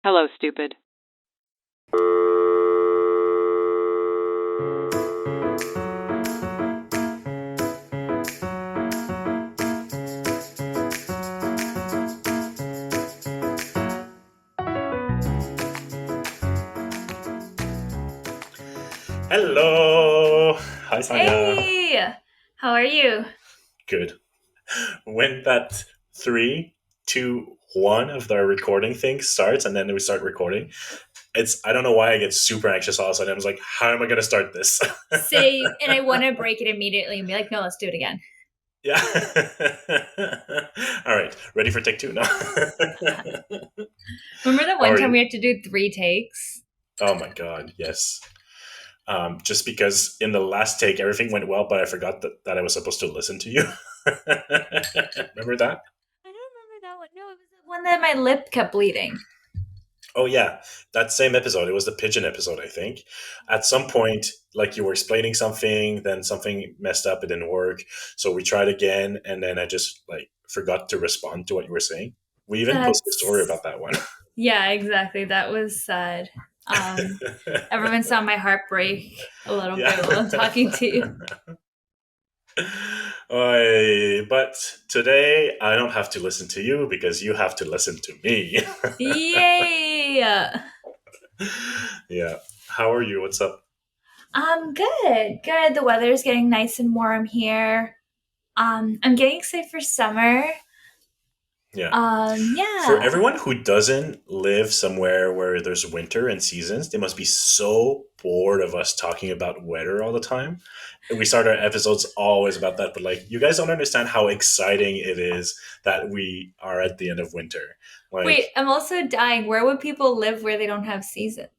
Hello, stupid. Hello. Hi, Sanya. Hey, how are you? Good. When that 3, 2, 1 of the recording thing starts, and then we start recording, I don't know why I get super anxious all of a sudden. I was like, how am I going to start this? Same, and I want to break it immediately and be like, no, let's do it again. Yeah. All right. Ready for take two now? Remember that How one are time you? we had to do 3 takes? Oh my God. Yes. Just because in the last take everything went well, but I forgot that I was supposed to listen to you. Remember that? I don't remember that one. No, it was the one that my lip kept bleeding. Oh yeah, that same episode. It was the pigeon episode, I think. At some point, like you were explaining something, then something messed up. It didn't work, so we tried again, and then I just like forgot to respond to what you were saying. We even posted a story That's, about that one. yeah, exactly. That was sad. Um, Everyone saw my heart break a little Yeah. bit while I'm talking to you. But today I don't have to listen to you because you have to listen to me. Yay! Yeah. How are you? What's up? Good, good. The weather's getting nice and warm here. I'm getting excited for summer. Yeah. For Yeah. everyone who doesn't live somewhere where there's winter and seasons, they must be so bored of us talking about weather all the time. And we start our episodes always about that, but like you guys don't understand how exciting it is that we are at the end of winter. Like, Wait, I'm also dying. Where would people live where they don't have seasons?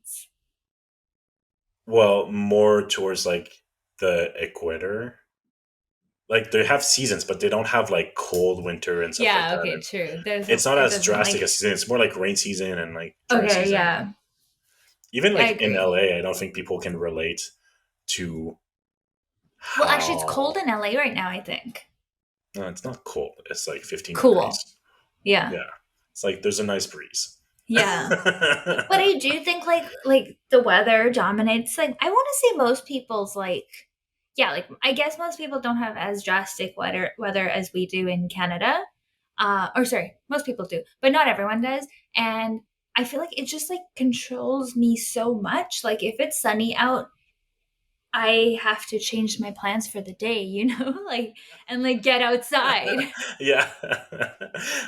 well, more towards like the equator. Like they have seasons, but they don't have like cold winter and stuff like Yeah, that. okay, And true. it's not It as doesn't drastic like. as season. It's more like rain season and like dry Okay, season. yeah. Even I like in agree. LA, I don't think people can relate to Well, actually, it's cold how in LA right now, I think. no, it's not cold. It's like 15 Cool. degrees. Yeah. Yeah. It's like there's a nice breeze. Yeah. But I do think like the weather dominates like I want to say most people's like yeah, like I guess most people don't have as drastic weather as we do in Canada. Or sorry, most people do, but not everyone does. And I feel like it just like controls me so much. Like if it's sunny out, I have to change my plans for the day, like and like get outside. Yeah.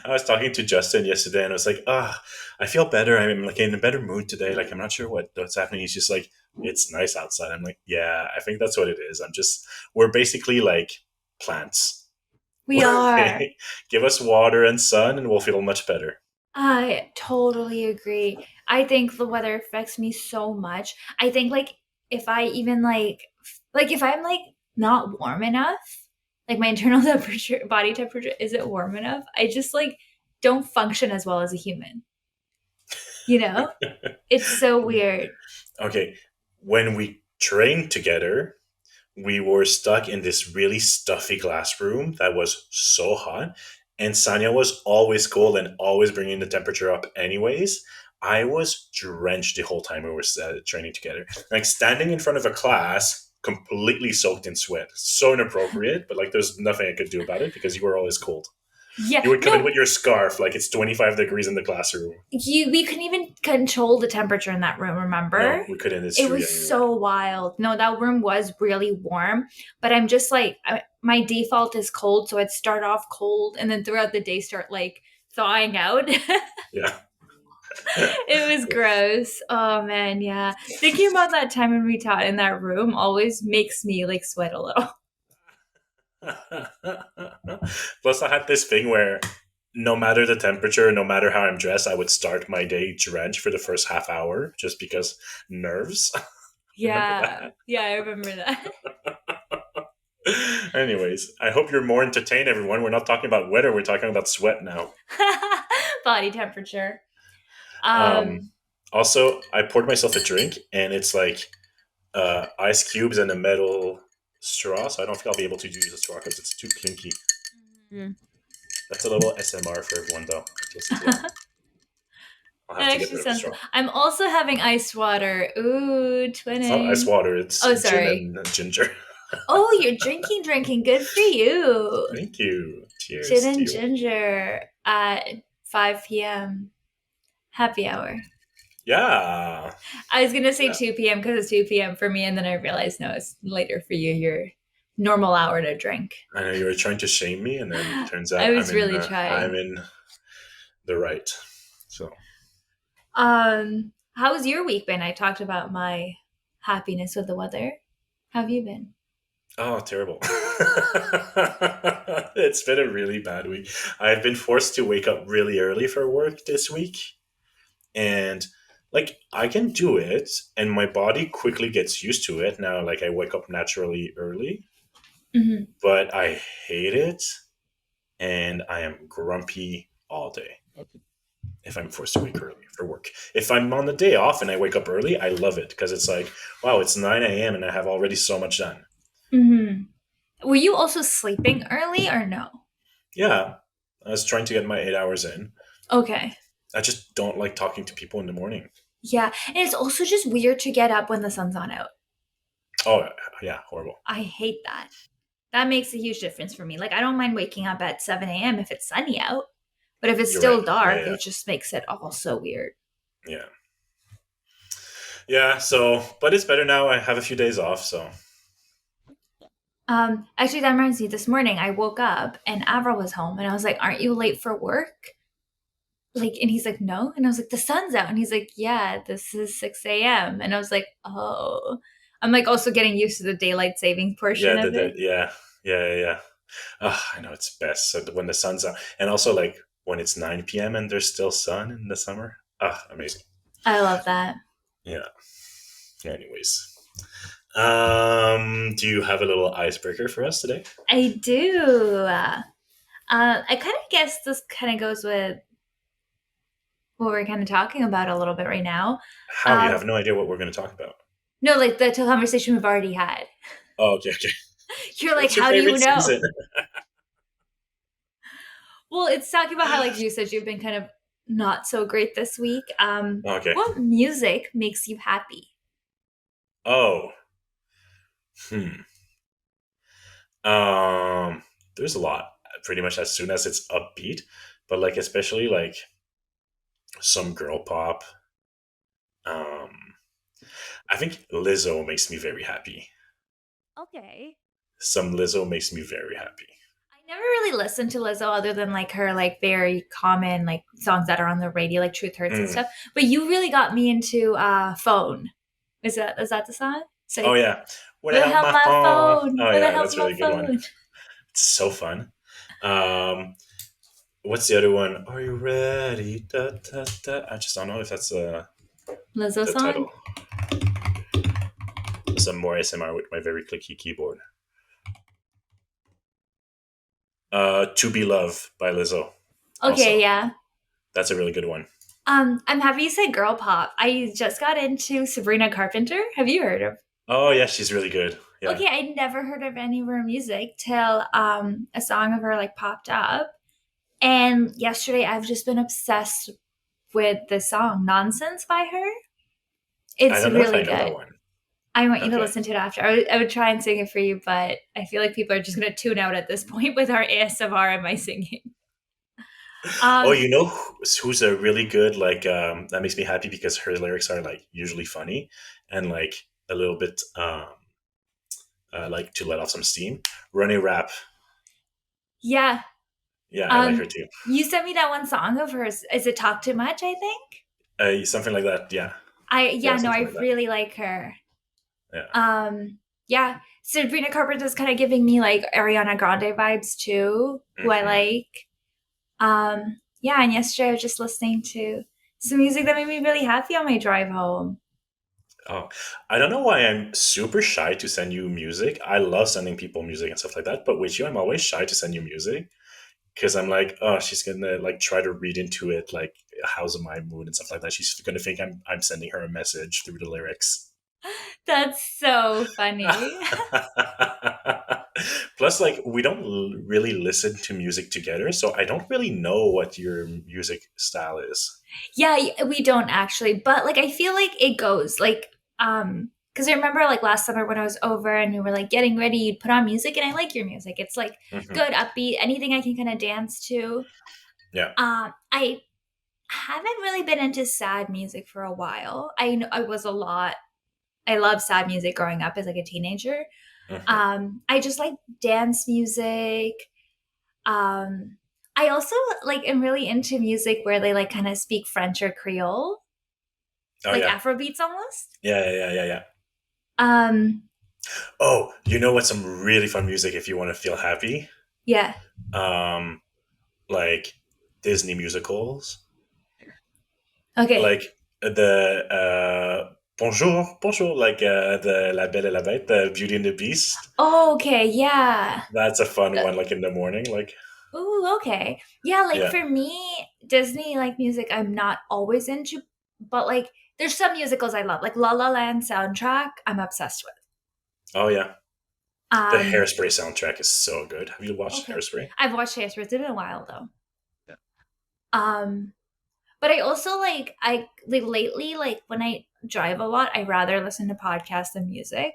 I was talking to Justin yesterday and I was like, I feel better. I'm like in a better mood today. Like I'm not sure what's happening. He's just like, it's nice outside. I'm like, yeah, I think that's what it is. We're basically like plants. We are. Give us water and sun and we'll feel much better. I totally agree. I think the weather affects me so much. I think like if I even like if I'm like not warm enough, like my internal temperature, body temperature isn't warm enough, I just like don't function as well as a human. You know? It's so weird. Okay. When we trained together, we were stuck in this really stuffy glass room that was so hot. And Sanya was always cold and always bringing the temperature up, anyways. I was drenched the whole time we were training together. Like standing in front of a class, completely soaked in sweat. So inappropriate, but like there's nothing I could do about it because you were always cold. Yeah. You would come in No, with your scarf like it's 25 degrees in the classroom. we couldn't even control the temperature in that room, No, remember? we couldn't. It's It true. was Yeah, you're right. so wild. No, that room was really warm, but I'm just like my default is cold, so I'd start off cold and then throughout the day start like thawing out. Yeah. It was gross. Oh man, yeah. Thinking about that time when we taught in that room always makes me like sweat a little. Plus, I had this thing where no matter the temperature, no matter how I'm dressed, I would start my day drenched for the first half hour just because nerves. Remember Yeah. that? Yeah, I remember that. Anyways, I hope you're more entertained, everyone. We're not talking about weather, we're talking about sweat now. Body temperature. Um, Um Also, I poured myself a drink and it's like ice cubes and a metal straw, so I don't think I'll be able to use a straw because it's too clinky. Mhm. That's a little SMR for everyone, though. Listen to that. I'll have That to get actually rid of the sounds. straw. I'm also having iced water. Ooh, It's not ice twinning. water. It's Oh, gin sorry. and ginger. Oh, you're drinking. Good for you. Thank you. Gin Cheers to and you. ginger at 5 p.m. Happy hour. Yeah. I was gonna say Yeah. 2 p.m. because it's 2 p.m. for me, and then I realized no, it's later for you. Your normal hour to drink. I know you were trying to shame me, and then turns I out was really I'm trying. in the right. So, How's your week been? I talked about my happiness with the weather. How have you been? oh, terrible. It's been a really bad week. I've been forced to wake up really early for work this week, and like I can do it, and my body quickly gets used to it now. Like I wake up naturally early, Hmm. but I hate it, and I am grumpy all day if I'm forced to wake early for work. If I'm on the day off and I wake up early, I love it because it's like, wow, it's 9 a.m. and I have already so much done. Hmm. Were you also sleeping early or no? Yeah, I was trying to get my 8 hours in. Okay. I just don't like talking to people in the morning. Yeah. And it's also just weird to get up when the sun's not out. Oh, yeah, horrible. I hate that. That makes a huge difference for me. Like, I don't mind waking up at 7 a.m. if it's sunny out, but if it's You're right. still Yeah, dark, yeah, it just makes it all so weird. yeah. Yeah, so, but it's better now. I have a few days off, so. Actually, that reminds me. This morning, I woke up and Avril was home, and I was like, "Aren't you late for work?" Like, and he's like, "No," and I was like, "The sun's out," and he's like, "Yeah, this is 6 a.m." and I was like, "Oh." I'm like also getting used to the daylight saving portion Yeah, of it. yeah. I know it's best. So when the sun's out, and also like when it's 9 p.m. and there's still sun in the summer. Amazing. I love that. Yeah. Anyways, do you have a little icebreaker for us today? I do. I kind of guess this kind of goes with what we're kind of talking about a little bit right now. How you Uh, have no idea what we're going to talk about? no, like the conversation we've already had. Oh, okay, okay. You're like, What's your how do you favorite know? season? Well, it's talking about how, like you said, you've been kind of not so great this week. Okay. What music makes you happy? Oh, hmm. Um, there's a lot. Pretty much as soon as it's upbeat, but like especially like some girl pop. Um, I think Lizzo makes me very happy. Okay. Some Lizzo makes me very happy. I never really listened to Lizzo other than like her like very common like songs that are on the radio, like Truth Hurts and Mm. stuff. But you really got me into Phone. Is that the song? Oh Say, yeah, where where the the hell hell my my phone? phone? Oh Where the yeah, hell's that's a my really good one. phone? It's so fun. Um, what's the other one? Are you ready? Da, da, da. I just don't know if that's Lizzo the song? title. Some more ASMR with my very clicky keyboard. To Be Love by Lizzo. Okay, Also, yeah. that's a really good one. I'm happy you said girl pop. I just got into Sabrina Carpenter. Have you heard of? Oh yeah, she's really good. Yeah, Okay, I never heard of any of her music till a song of her like popped up. And yesterday I've just been obsessed with the song Nonsense by her. I It's don't know if I really know that good. one. I want you to Okay. listen to it after. I would try and sing it for you, but I feel like people are just going to tune out at this point with our ASMR and my singing. Oh, Um, you know who's a really good like that makes me happy because her lyrics are like usually funny and like a little bit like to let off some steam. Runny Rap. yeah. Yeah, I like her too. You sent me that one song of hers. Is it Talk Too Much, I think? Something like that. Yeah, Yeah, yeah, no, something I like that. really like her. Yeah, Yeah. Sabrina Carpenter's kind of giving me like Ariana Grande vibes too, who I hmm. like. Yeah, and yesterday I was just listening to some music that made me really happy on my drive home. Oh, I don't know why I'm super shy to send you music. I love sending people music and stuff like that, but with you, I'm always shy to send you music because I'm like, oh, she's gonna like try to read into it, like how's my mood and stuff like that. She's gonna think I'm sending her a message through the lyrics. That's so funny. Plus, like, we don't really listen to music together, so I don't really know what your music style is. Yeah, we don't actually, but like I feel like it goes like because I remember like last summer when I was over and we were like getting ready, you'd put on music and I like your music. It's like Hmm. good, upbeat, anything I can kind of dance to. Yeah. I haven't really been into sad music for a while. I know I was a lot. I love sad music growing up as like a teenager. Hmm. I just like dance music. Um, I also like am really into music where they like kind of speak French or Creole, Oh like yeah. Afro beats almost. Yeah, yeah, yeah, yeah, yeah. Um, Oh, you know what's some really fun music if you want to feel happy? yeah. Um, like Disney musicals, Okay. like the Bonjour, Bonjour, like the La Belle et la Bête, the Beauty and the Beast. Oh, okay. Yeah. That's a fun The, one, like in the morning. Like, ooh, okay. Yeah, like yeah. for me, Disney like music I'm not always into, but like there's some musicals I love. Like La La Land soundtrack, I'm obsessed with. Oh yeah. The Um, Hairspray soundtrack is so good. Have you watched okay. Hairspray? I've watched Hairspray. It's been a while though. Um, but I also like lately, like when I drive a lot, I rather listen to podcasts than music.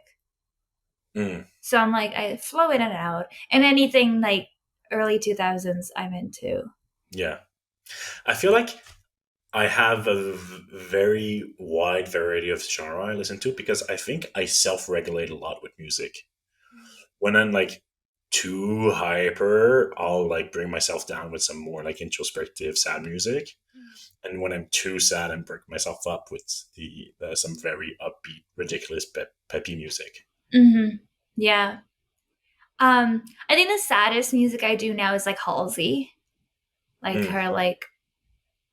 Mm, So I'm like I flow in and out. And anything like early 2000s I'm into. yeah. I feel like I have a very wide variety of genre I listen to because I think I self-regulate a lot with music. When I'm like too hyper, I'll like bring myself down with some more like introspective sad music. And when I'm too sad, I break myself up with the some very upbeat, ridiculous, peppy music. Mm-hmm. Yeah. I think the saddest music I do now is like Halsey. Like Mm, her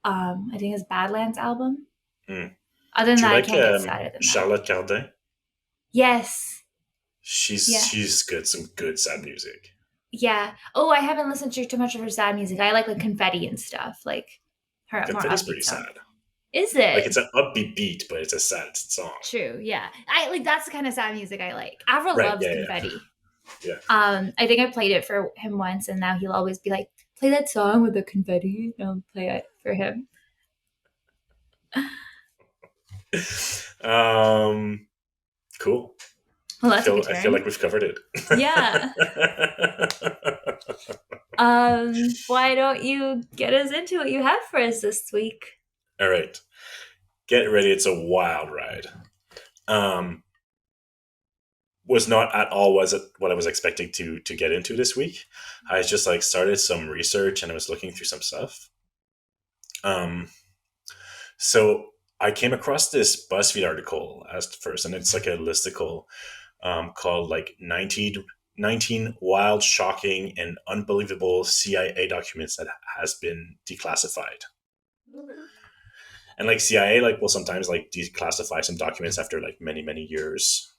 I think it's Badlands album. mm. Other than Do you that, I like can't get sadder than that. Charlotte Cardin? Yes. Yeah. She's good. Some good sad music. Yeah. Oh, I haven't listened to too much of her sad music. I like confetti and stuff, like her more Confetti's pretty upbeat stuff. sad. Is Like it's it? an upbeat beat, but it's a sad song. True, yeah. I like that's the kind of sad music I like. Avril Right? loves Yeah, yeah, confetti. yeah. I think I played it for him once and now he'll always be like, play that song with the confetti. And I'll play it for him. Cool. Well, that's a good I feel like turn. we've covered it. Yeah. Why don't you get us into what you have for us this week? All right, get ready. It's a wild ride. Um, was not at all was it what I was expecting to get into this week. I just like started some research and I was looking through some stuff. Um, so I came across this BuzzFeed article as first, and it's like a listicle called like 19 wild, shocking, and unbelievable CIA documents that has been declassified. And like CIA, like will sometimes like declassify some documents after like many years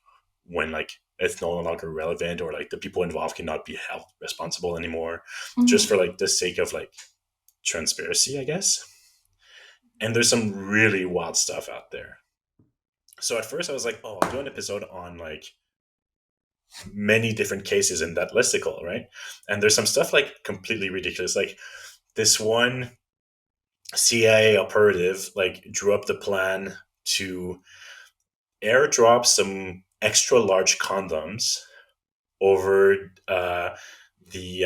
when like it's no longer relevant or like the people involved cannot be held responsible anymore, just Mhm. for like the sake of like transparency, I guess. And there's some really wild stuff out there. So at first I was like, oh, I'll do an episode on like many different cases in that listicle, right? And there's some stuff like completely ridiculous. Like this one CIA operative like drew up the plan to airdrop some extra large condoms over the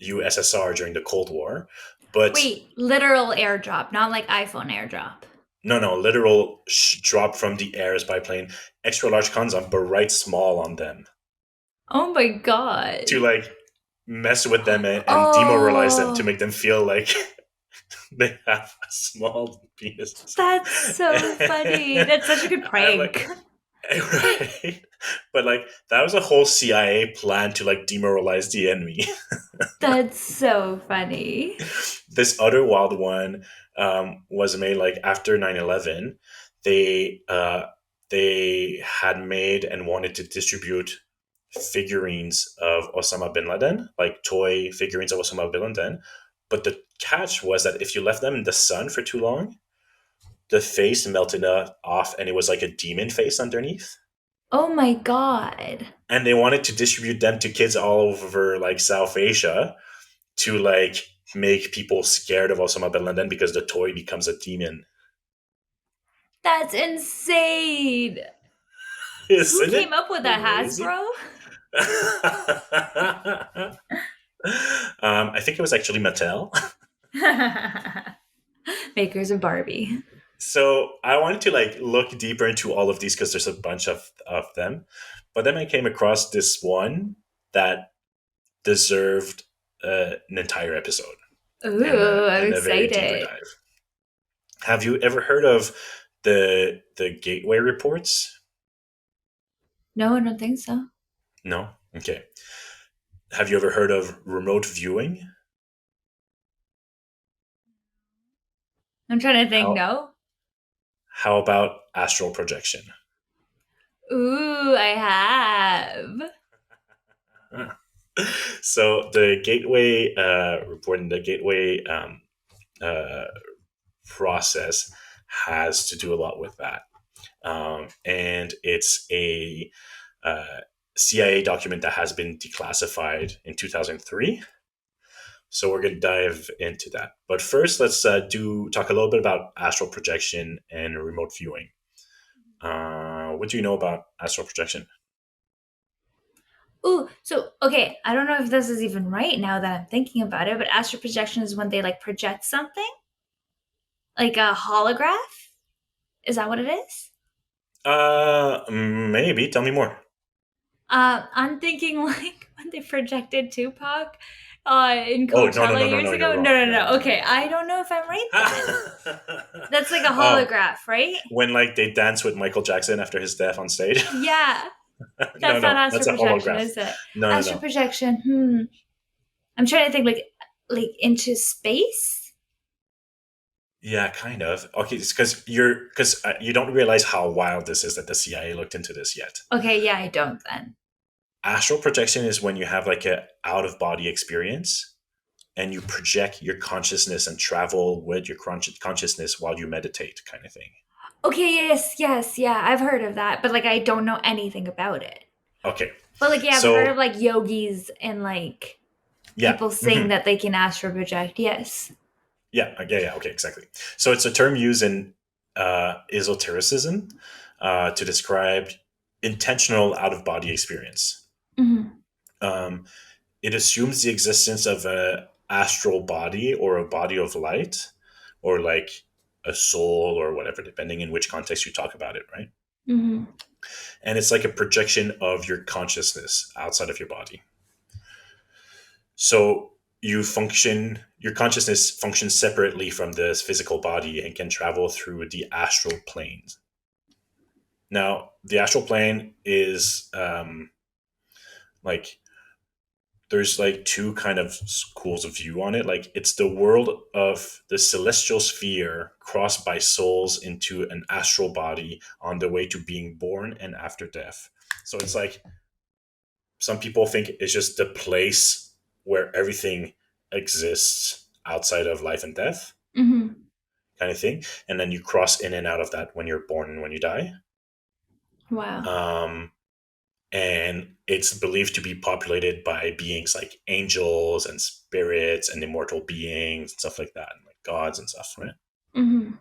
USSR during the Cold War. But Wait, literal airdrop, not like iPhone airdrop. no, no, literal drop from the airs by plane, extra large condom, but write small on them Oh my god. to like mess with them and demoralize them to Oh, make them feel like they have a small penis. that's so funny. That's such a good I'm like, prank. right? But like that was a whole CIA plan to like demoralize the enemy. That's so funny. This other wild one was made like after 9/11. They they had made and wanted to distribute figurines of Osama bin Laden, like toy figurines of Osama bin Laden. But the catch was that if you left them in the sun for too long, the face melted off and it was like a demon face underneath. Oh my god. And they wanted to distribute them to kids all over like South Asia to like make people scared of Osama bin Laden because the toy becomes a demon. That's insane. Who Isn't came it up with that, crazy? Hasbro? I think it was actually Mattel. Makers of Barbie. So I wanted to like look deeper into all of these because there's a bunch of them. But then I came across this one that deserved an entire episode Ooh, I'm and a very deeper excited. dive. Have you ever heard of the gateway reports? No, I don't think so. No? Okay. Have you ever heard of remote viewing? I'm trying to think. How No. how about astral projection? Ooh, I have. So the gateway report and the gateway uh, process has to do a lot with that. And it's a uh, CIA document that has been declassified in 2003. So we're going to dive into that. But first, let's do talk a little bit about astral projection and remote viewing. What do you know about astral projection? Ooh, so okay, I don't know if this is even right now that I'm thinking about it, but astral projection is when they like project something, like a holograph. Is that what it is? Maybe. Tell me more. I'm thinking like when they projected Tupac in Oh no Coachella no years no! You're ago. No, wrong. no, You're no. wrong. You're Okay, wrong. I don't know if I'm right then. That's like a Oh, holograph, right? when like they dance with Michael Jackson after his death on stage. Yeah, No, that's not no, that's astral a projection, holograph. is it? No, no, Astral no. projection. I'm trying to think like into space. Yeah, kind of. Okay, it's because you don't realize how wild this is that the CIA looked into this yet. Okay, yeah, I don't then. Astral projection is when you have like a out of body experience and you project your consciousness and travel with your consciousness while you meditate, kind of thing. Okay, yes, yes, yeah, I've heard of that, but like I don't know anything about it. Okay, But like yeah, I've heard of so like yogis and like yeah, people saying mhm. that they can astral project. Yes. Yeah. Okay, exactly. So it's a term used in esotericism to describe intentional out of body experience. Hmm. Um, it assumes the existence of a astral body or a body of light, or like a soul or whatever, depending in which context you talk about it, right? Hmm. And it's like a projection of your consciousness outside of your body. So your consciousness functions separately from this physical body and can travel through the astral planes. Now, the astral plane is like there's like two kind of schools of view on it. Like it's the world of the celestial sphere crossed by souls into an astral body on the way to being born and after death. So it's like some people think it's just the place where everything exists outside of life and death Hmm. kind of thing, and then you cross in and out of that when you're born and when you die. Wow. um, and it's believed to be populated by beings like angels and spirits and immortal beings and stuff like that, and like gods and stuff, right? Hmm.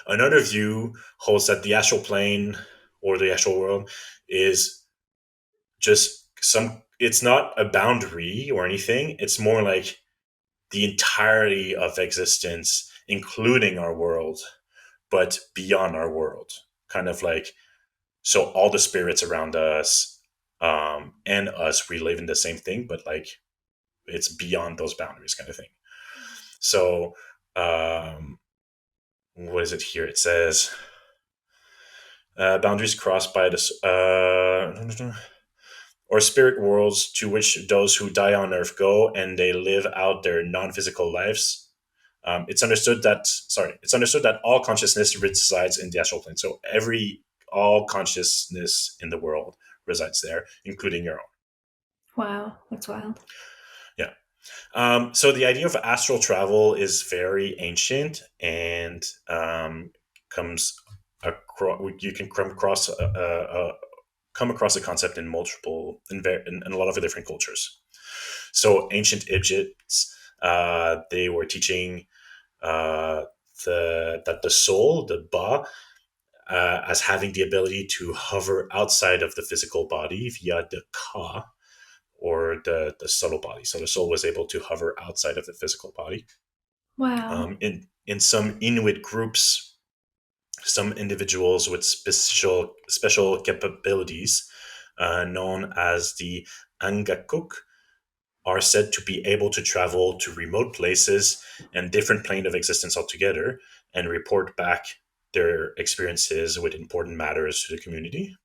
Another view holds that the astral plane or the astral world is just some it's not a boundary or anything. It's more like the entirety of existence, including our world, but beyond our world. Kind of like, so all the spirits around us and us, we live in the same thing, but like it's beyond those boundaries, kind of thing. So, what is it here? It says boundaries crossed by this. Or spirit worlds to which those who die on Earth go and they live out their non-physical lives. It's understood that all consciousness resides in the astral plane. So all consciousness in the world resides there, including your own. Wow, that's wild. Yeah. So the idea of astral travel is very ancient and comes across. You can come across come across the concept in in a lot of different cultures. So ancient Egypts, they were teaching uh, that the soul, the ba, as having the ability to hover outside of the physical body via the ka, or the subtle body. So the soul was able to hover outside of the physical body. Wow. In some Inuit groups, some individuals with special capabilities, known as the Angakuk, are said to be able to travel to remote places and different plane of existence altogether and report back their experiences with important matters to the community.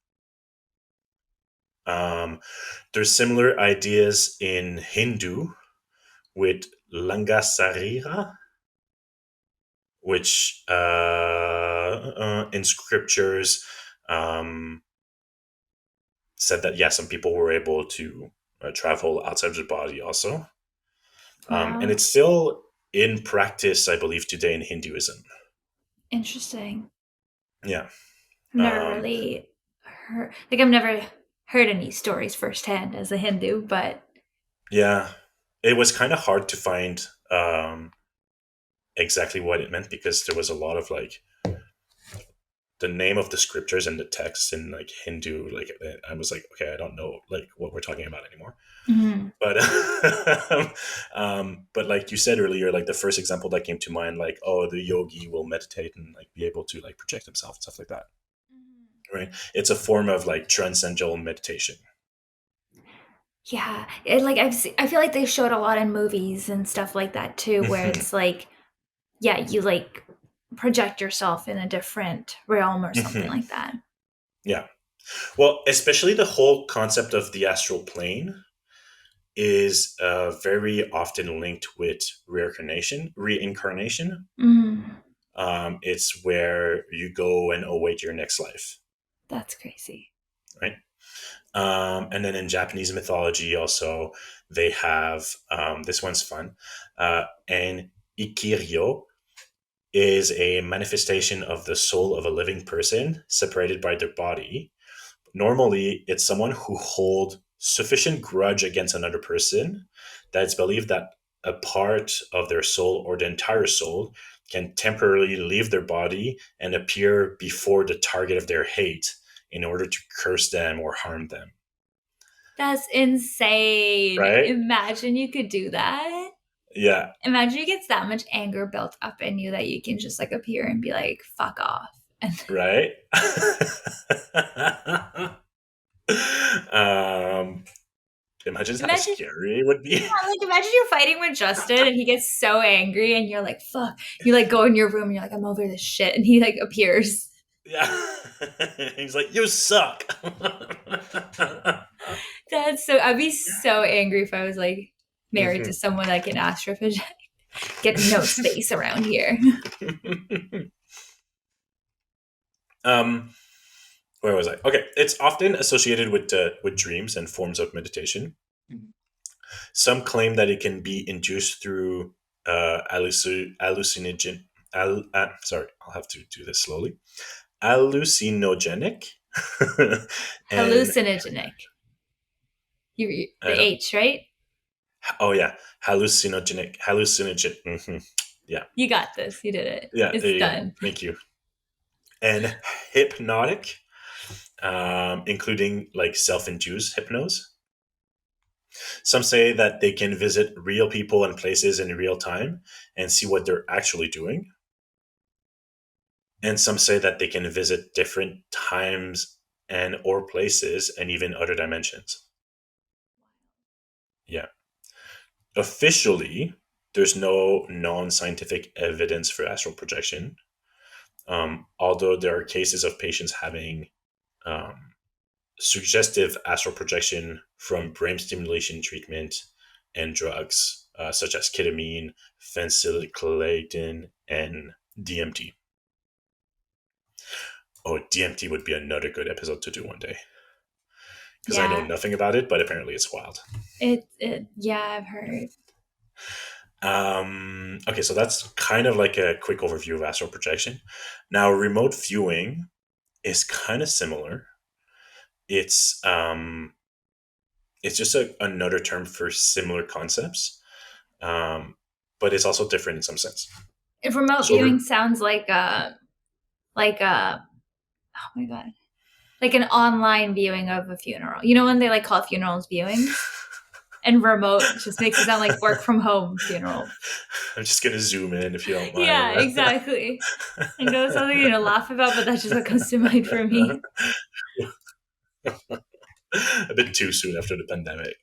Um, there's similar ideas in Hindu with Langasarira, which in scriptures um, said that, yeah, some people were able to travel outside of the body also. And Wow. it's still in practice, I believe, today in Hinduism. Interesting. Yeah. I've never Um, really heard, like, I've never heard any stories firsthand as a Hindu, but yeah. It was kind of hard to find exactly what it meant, because there was a lot of like the name of the scriptures and the texts in like Hindu. Like I was like, okay, I don't know like what we're talking about anymore. mhm. But but like you said earlier, like the first example that came to mind, like, oh, the yogi will meditate and like be able to like project himself and stuff like that, right? It's a form of like transcendental meditation. Yeah, like I feel like they showed a lot in movies and stuff like that too, where Hmm. it's like, yeah, you like project yourself in a different realm or something Hmm. like that. Yeah. Well, especially the whole concept of the astral plane is very often linked with reincarnation. Mm, It's where you go and await your next life, that's crazy. right? And then in Japanese mythology, also, they have this one's fun. And Ikiryo is a manifestation of the soul of a living person separated by their body. Normally, it's someone who hold sufficient grudge against another person that it's believed that a part of their soul or the entire soul can temporarily leave their body and appear before the target of their hate in order to curse them or harm them. That's insane. Right? Imagine you could do that. Yeah. Imagine you get that much anger built up in you that you can just like appear and be like, fuck off. And Right? um, imagine how imagine, scary it would be. yeah, like imagine you're fighting with Justin and he gets so angry and you're like, fuck. You like go in your room and you're like, I'm over this shit. And he like appears. Yeah. He's like, you suck. That's so, I'd be so angry if I was like married to Mhm. someone that can astral project. Get no space around here. um, where was I? Okay, it's often associated with dreams and forms of meditation. Some claim that it can be induced through hallucinogen. Sorry, I'll have to do this slowly. Hallucinogenic, and Hallucinogenic. The I don't. H, right? Oh yeah, hallucinogen. Yeah, You got this. You did it. yeah. There It's you go. done. Thank you. And hypnotic, including like self-induced hypnose. Some say that they can visit real people and places in real time and see what they're actually doing. And some say that they can visit different times and or places and even other dimensions. Yeah. Officially, there's no non-scientific evidence for astral projection, although there are cases of patients having um, suggestive astral projection from brain stimulation treatment and drugs such as ketamine, phencyclidine, and DMT. Oh, DMT would be another good episode to do one day, because I know Yeah. nothing about it, but apparently it's wild. Yeah, I've heard. Okay, so that's kind of like a quick overview of astral projection. Now, remote viewing is kind of similar. it's it's just another term for similar concepts, um, but it's also different in some sense. If remote So viewing sounds like a oh my god, like an online viewing of a funeral. You know when they like call funerals viewings, and remote just makes it sound like work from home funeral. I'm just gonna zoom in if you don't mind. Yeah, exactly. I know it's something to laugh about, but that's just what comes to mind for me. A bit too soon after the pandemic.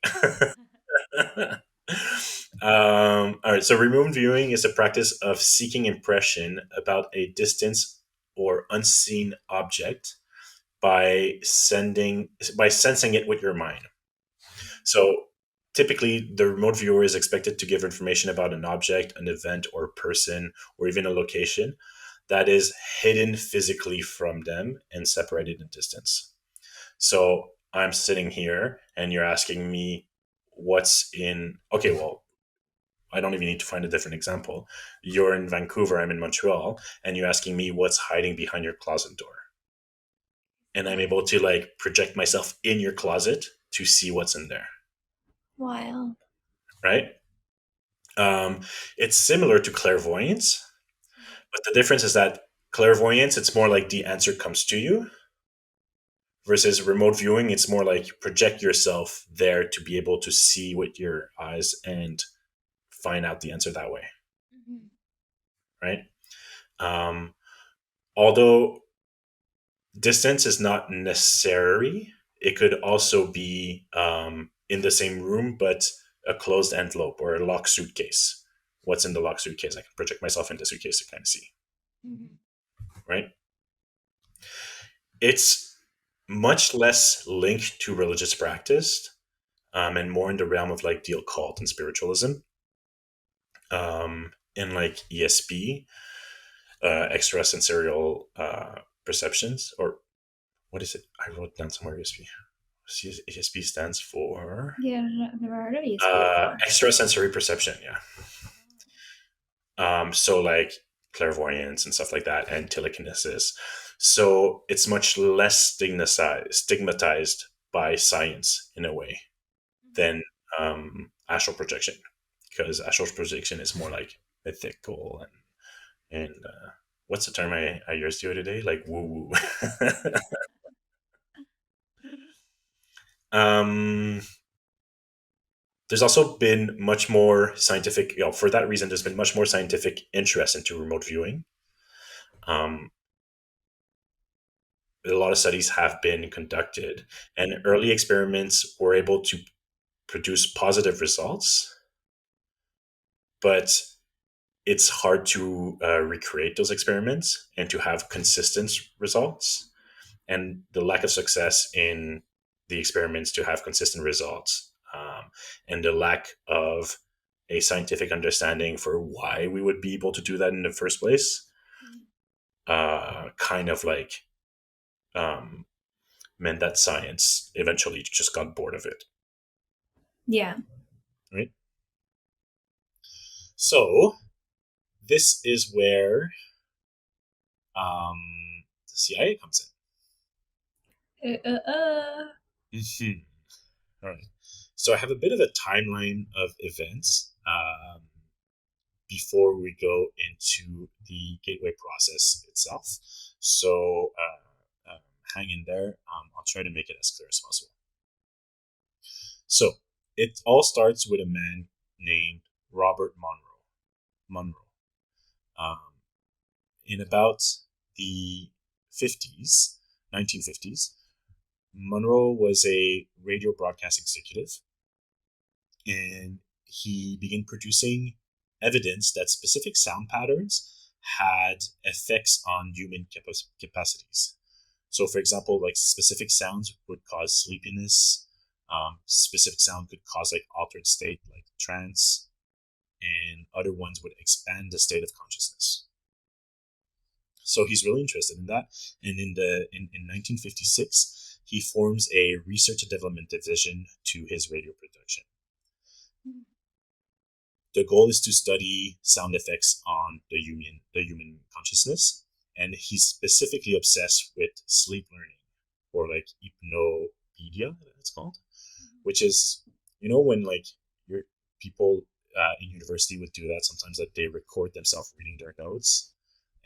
All right. So remote viewing is the practice of seeking impression about a distance or unseen object by sensing it with your mind. So typically, the remote viewer is expected to give information about an object, an event, or a person, or even a location that is hidden physically from them and separated in distance. So I'm sitting here and you're asking me what's in. Okay, well, I don't even need to find a different example. You're in Vancouver, I'm in Montreal, and you're asking me what's hiding behind your closet door. And I'm able to like project myself in your closet to see what's in there, Wild. right? Um, it's similar to clairvoyance, but the difference is that clairvoyance, it's more like the answer comes to you, versus remote viewing, it's more like you project yourself there to be able to see with your eyes and find out the answer that way, Mhm. right? Um, although distance is not necessary, it could also be in the same room, but a closed envelope or a locked suitcase. What's in the locked suitcase? I can project myself in the suitcase to kind of see, Mhm. right? It's much less linked to religious practice, and more in the realm of like the occult and spiritualism, in like ESP, extrasensorial perceptions, or what is it? I wrote down somewhere ESP. ESP stands for Yeah, I've never heard of ESP before. extrasensory perception. Yeah. So like clairvoyance and stuff like that, and telekinesis. So it's much less stigmatized by science in a way than astral projection, because astral projection is more like mythical and what's the term I used the other day? Like woo woo. um, there's also been much more scientific, for that reason, there's been much more scientific interest into remote viewing. Um, a lot of studies have been conducted, and early experiments were able to produce positive results, but it's hard to recreate those experiments and to have consistent results. And the lack of success in the experiments to have consistent results, and the lack of a scientific understanding for why we would be able to do that in the first place, kind of like um, meant that science eventually just got bored of it. Yeah. Right. So this is where the CIA comes Uh. in. All right. So I have a bit of a timeline of events before we go into the gateway process itself. So hang in there. I'll try to make it as clear as possible. So it all starts with a man named Robert Monroe. Monroe. Um, in about the 50s, 1950s, Monroe was a radio broadcast executive, and he began producing evidence that specific sound patterns had effects on human capacities. So, for example, like specific sounds would cause sleepiness. Specific sound could cause like altered state, like trance, and other ones would expand the state of consciousness. So he's really interested in that. And in 1956, he forms a research and development division to his radio production. The goal is to study sound effects on the human consciousness, and he's specifically obsessed with sleep learning, or like hypnopedia, it's called, which is, when like your people in university would do that sometimes, that they record themselves reading their notes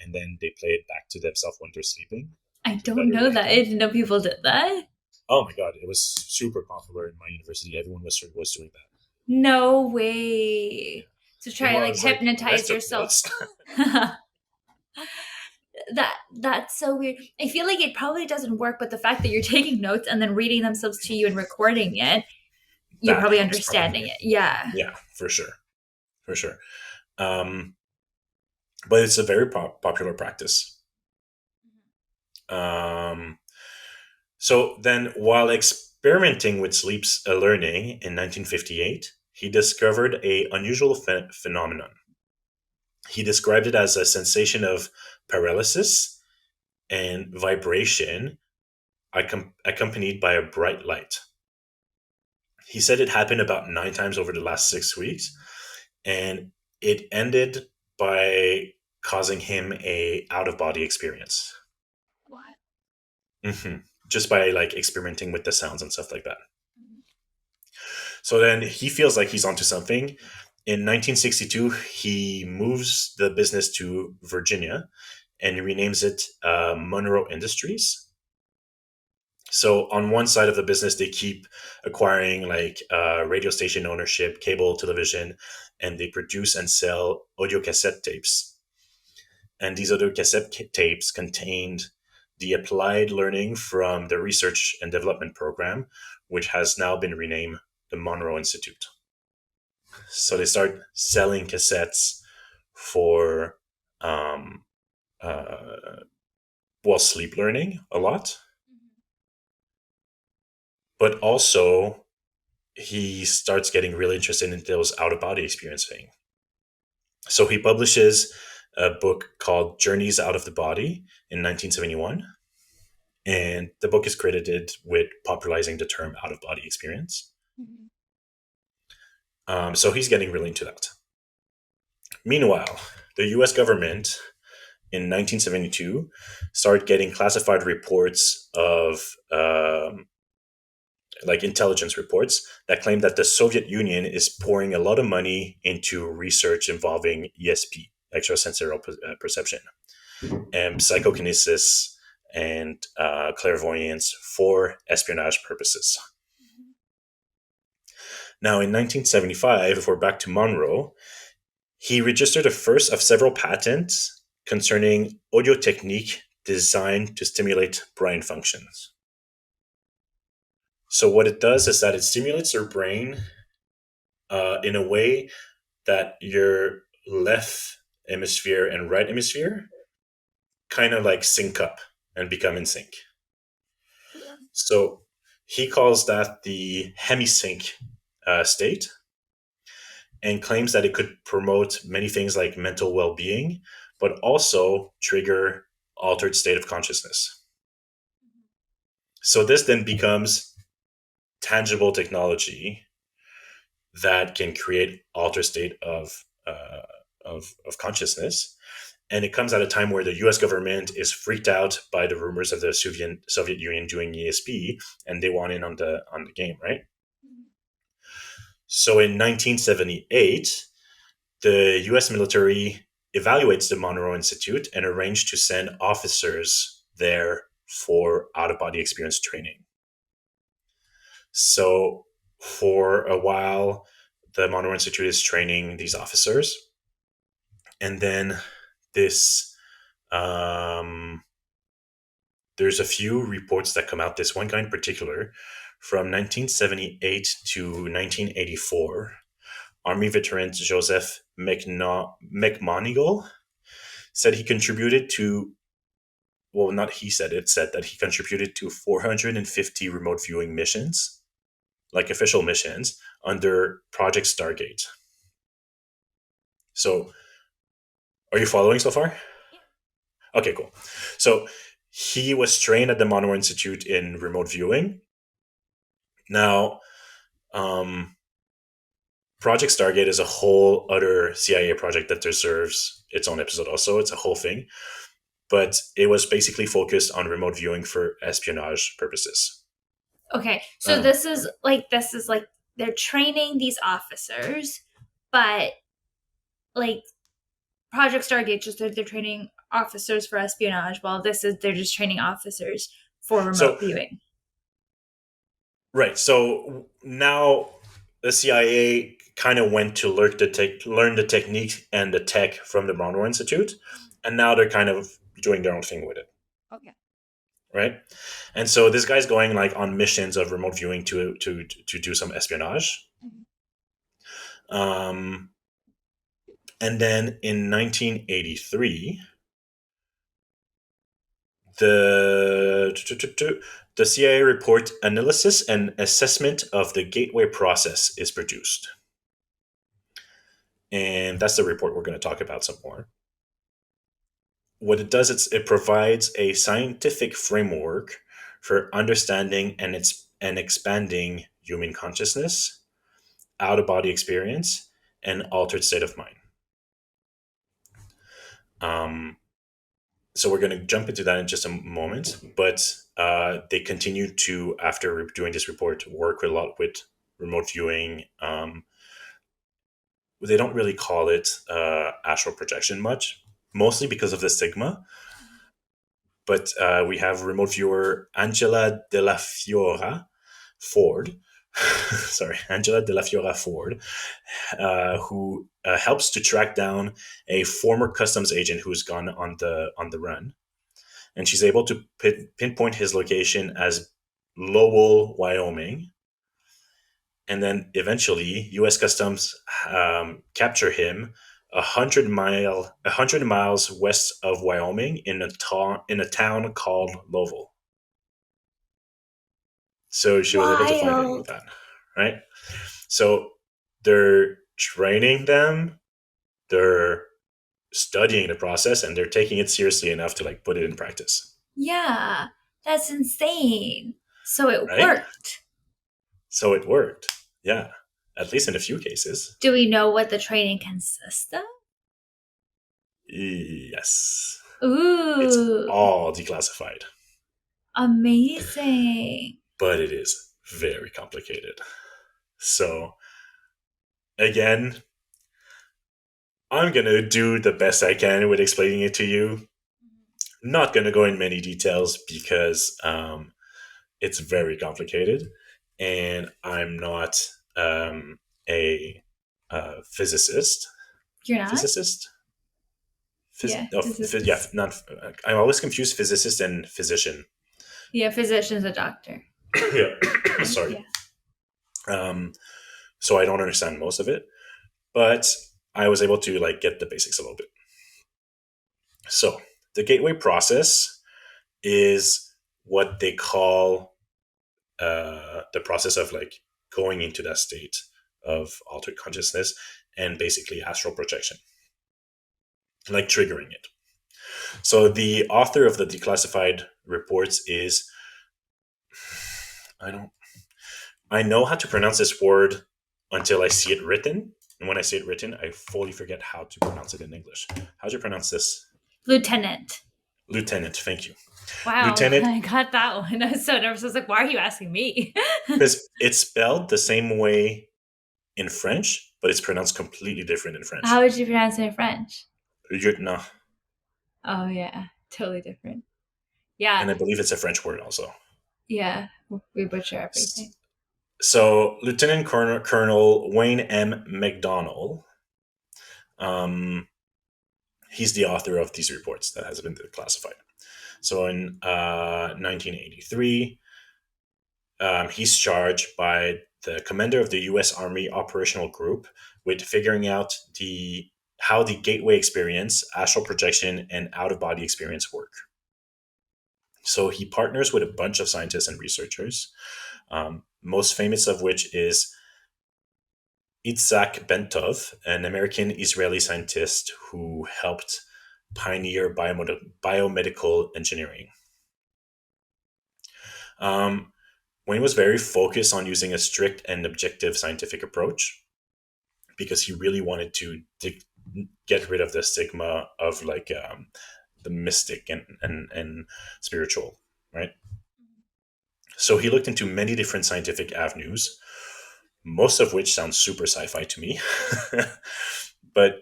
and then they play it back to themselves when they're sleeping I to don't better know that. I recall. didn't know people did that. Oh my god, it was super popular in my university. Everyone was doing that. No way. Yeah. To try to Meanwhile, like it's like, you guys hypnotize took yourself. notes. That's so weird. I feel like it probably doesn't work, but the fact that you're taking notes and then reading themselves to you and recording it, you're That probably helps probably. understanding it. Yeah. Yeah, for sure, for sure. Um, but it's a very popular practice. Um, so then, while experimenting with sleep learning in 1958, he discovered a unusual phenomenon. He described it as a sensation of paralysis and vibration accompanied by a bright light. He said it happened about 9 times over the last 6 weeks, and it ended by causing him a out of body experience. What? hmm Just by like experimenting with the sounds and stuff like that. So then he feels like he's onto something. In 1962, he moves the business to Virginia and renames it Monroe Industries. So on one side of the business, they keep acquiring like radio station ownership, cable television, and they produce and sell audio cassette tapes. And these audio cassette tapes contained the applied learning from the research and development program, which has now been renamed the Monroe Institute. So they start selling cassettes for um, uh, sleep learning a lot, but also he starts getting really interested in those out of body experience thing. So he publishes a book called Journeys Out of the Body in 1971. And the book is credited with popularizing the term out of body experience. So he's getting really into that. Meanwhile, the US government in 1972 started getting classified reports of like intelligence reports that claim that the Soviet Union is pouring a lot of money into research involving ESP, extrasensorial perception, and psychokinesis and clairvoyance for espionage purposes. Now, in 1975, if we're back to Monroe, he registered the first of several patents concerning audio technique designed to stimulate brain functions. So, what it does is that it stimulates your brain in a way that your left hemisphere and right hemisphere kind of like sync up and become in sync. So, he calls that the hemisync state, and claims that it could promote many things like mental well-being, but also trigger altered state of consciousness. So this then becomes tangible technology that can create altered state of consciousness. And it comes at a time where the U.S. government is freaked out by the rumors of the Soviet Union doing ESP, and they want in on the game, right? So in 1978, the US military evaluates the Monroe Institute and arranged to send officers there for out of body experience training. So, for a while, the Monroe Institute is training these officers. And then this, um, there's a few reports that come out, this one guy in particular, from 1978 to 1984. Army veteran Joseph McMonigal said he contributed to, well, not he said, it said that he contributed to 450 remote viewing missions, like official missions, under Project Stargate. So, are you following so far? Okay, cool. So, he was trained at the Monroe Institute in remote viewing. Now, um, Project Stargate is a whole other CIA project that deserves its own episode, also. It's a whole thing. but it was basically focused on remote viewing for espionage purposes. Okay, so Um, this is like they're training these officers, but like Project Stargate, just they're training officers for espionage, while this is they're just training officers for remote so viewing. right, so now the CIA kind of went to learn the technique and the tech from the Monroe Institute, and now they're kind of doing their own thing with it, Okay. right? And so this guy's going like on missions of remote viewing to do some espionage. Um, and then in 1983, the CIA report analysis and assessment of the gateway process is produced, and that's the report we're going to talk about some more. What it does is it provides a scientific framework for understanding and expanding human consciousness, out of body experience, and altered state of mind. Um, so we're going to jump into that in just a moment, but they continue to, after doing this report, work a lot with remote viewing. They don't really call it astral projection much, mostly because of the stigma. But we have remote viewer Angela De La Fiora Ford. Sorry, Angela De La Fiora Ford, who helps to track down a former customs agent who's gone on the run, and she's able to pinpoint his location as Lowell, Wyoming, and then eventually U.S. Customs capture him 100 miles west of Wyoming in a town called Lowell. So she was able to find him with Wild. that, right? So they're training them, they're studying the process, and they're taking it seriously enough to like put it in practice, Yeah, that's insane. So it right? worked. So it worked, yeah, at least in a few cases. Do we know what the training consists of? Yes, it's Ooh, all declassified, amazing. but it is very complicated. So again, I'm gonna do the best I can with explaining it to you. Not gonna go in many details because it's very complicated, and I'm not a physicist. You're not? Physicist? Yeah, Yeah, physicist. not. I'm always confused physicist and physician. Yeah, physician's a doctor, Yeah, right? sorry. Yeah. Um, so I don't understand most of it, but I was able to like get the basics a little bit. So the gateway process is what they call the process of like going into that state of altered consciousness and basically astral projection, like triggering it. So the author of the declassified reports is I don't I know how to pronounce this word until I see it written. And when I see it written, I fully forget how to pronounce it in English. How do you pronounce this? Lieutenant. Lieutenant, thank you. Wow, Lieutenant, I got that one. I was so nervous. I was like, why are you asking me? because it's spelled the same way in French, but it's pronounced completely different in How French. would you pronounce it in French? Lieutenant. Oh, yeah, totally different. Yeah, And I believe it's a French word also. yeah, we butcher everything. So Lieutenant Colonel Wayne M. McDonnell, um, he's the author of these reports that has been declassified. So in 1983, he's charged by the commander of the U.S. Army Operational Group with figuring out the how the gateway experience, astral projection, and out of body experience work. So he partners with a bunch of scientists and researchers, most famous of which is Itzhak Bentov, an American Israeli scientist who helped pioneer biomedical engineering. Um, Wayne was very focused on using a strict and objective scientific approach because he really wanted to get rid of the stigma of like the mystic and spiritual, right? So he looked into many different scientific avenues, most of which sound super sci-fi to me. But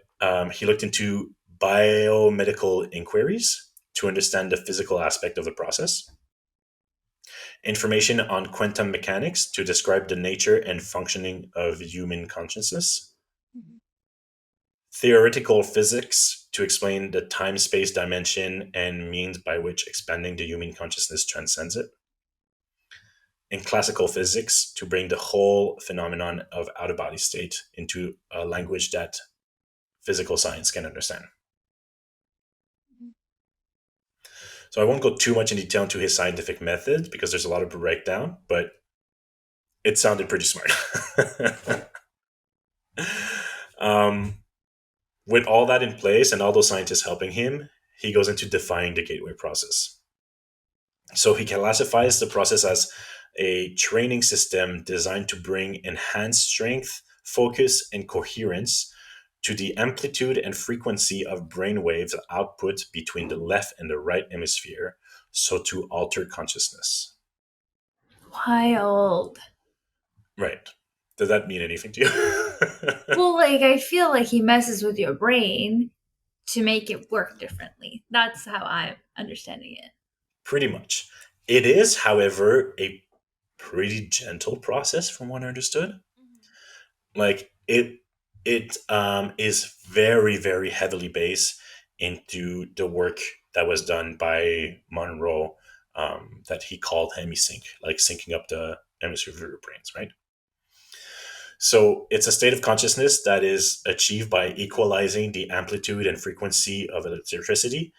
he looked into biomedical inquiries to understand the physical aspect of the process, information on quantum mechanics to describe the nature and functioning of human consciousness, Mhm. theoretical physics to explain the time space dimension and means by which expanding the human consciousness transcends it, and classical physics to bring the whole phenomenon of out of body state into a language that physical science can understand. So I won't go too much in detail into his scientific method because there's a lot of breakdown, but it sounded pretty smart. um, with all that in place and all those scientists helping him, he goes into defying the gateway process. So he classifies the process as a training system designed to bring enhanced strength, focus, and coherence to the amplitude and frequency of brainwaves output between the left and the right hemisphere, so to alter consciousness. Wild. Right. Does that mean anything to you? Well, like I feel like he messes with your brain to make it work differently. That's how I'm understanding it. Pretty much. It is, however, a pretty gentle process from what I understood. Like it is very, very heavily based into the work that was done by Monroe, that he called hemisync, like syncing up the hemisphere of your brains, right? So it's a state of consciousness that is achieved by equalizing the amplitude and frequency of electricity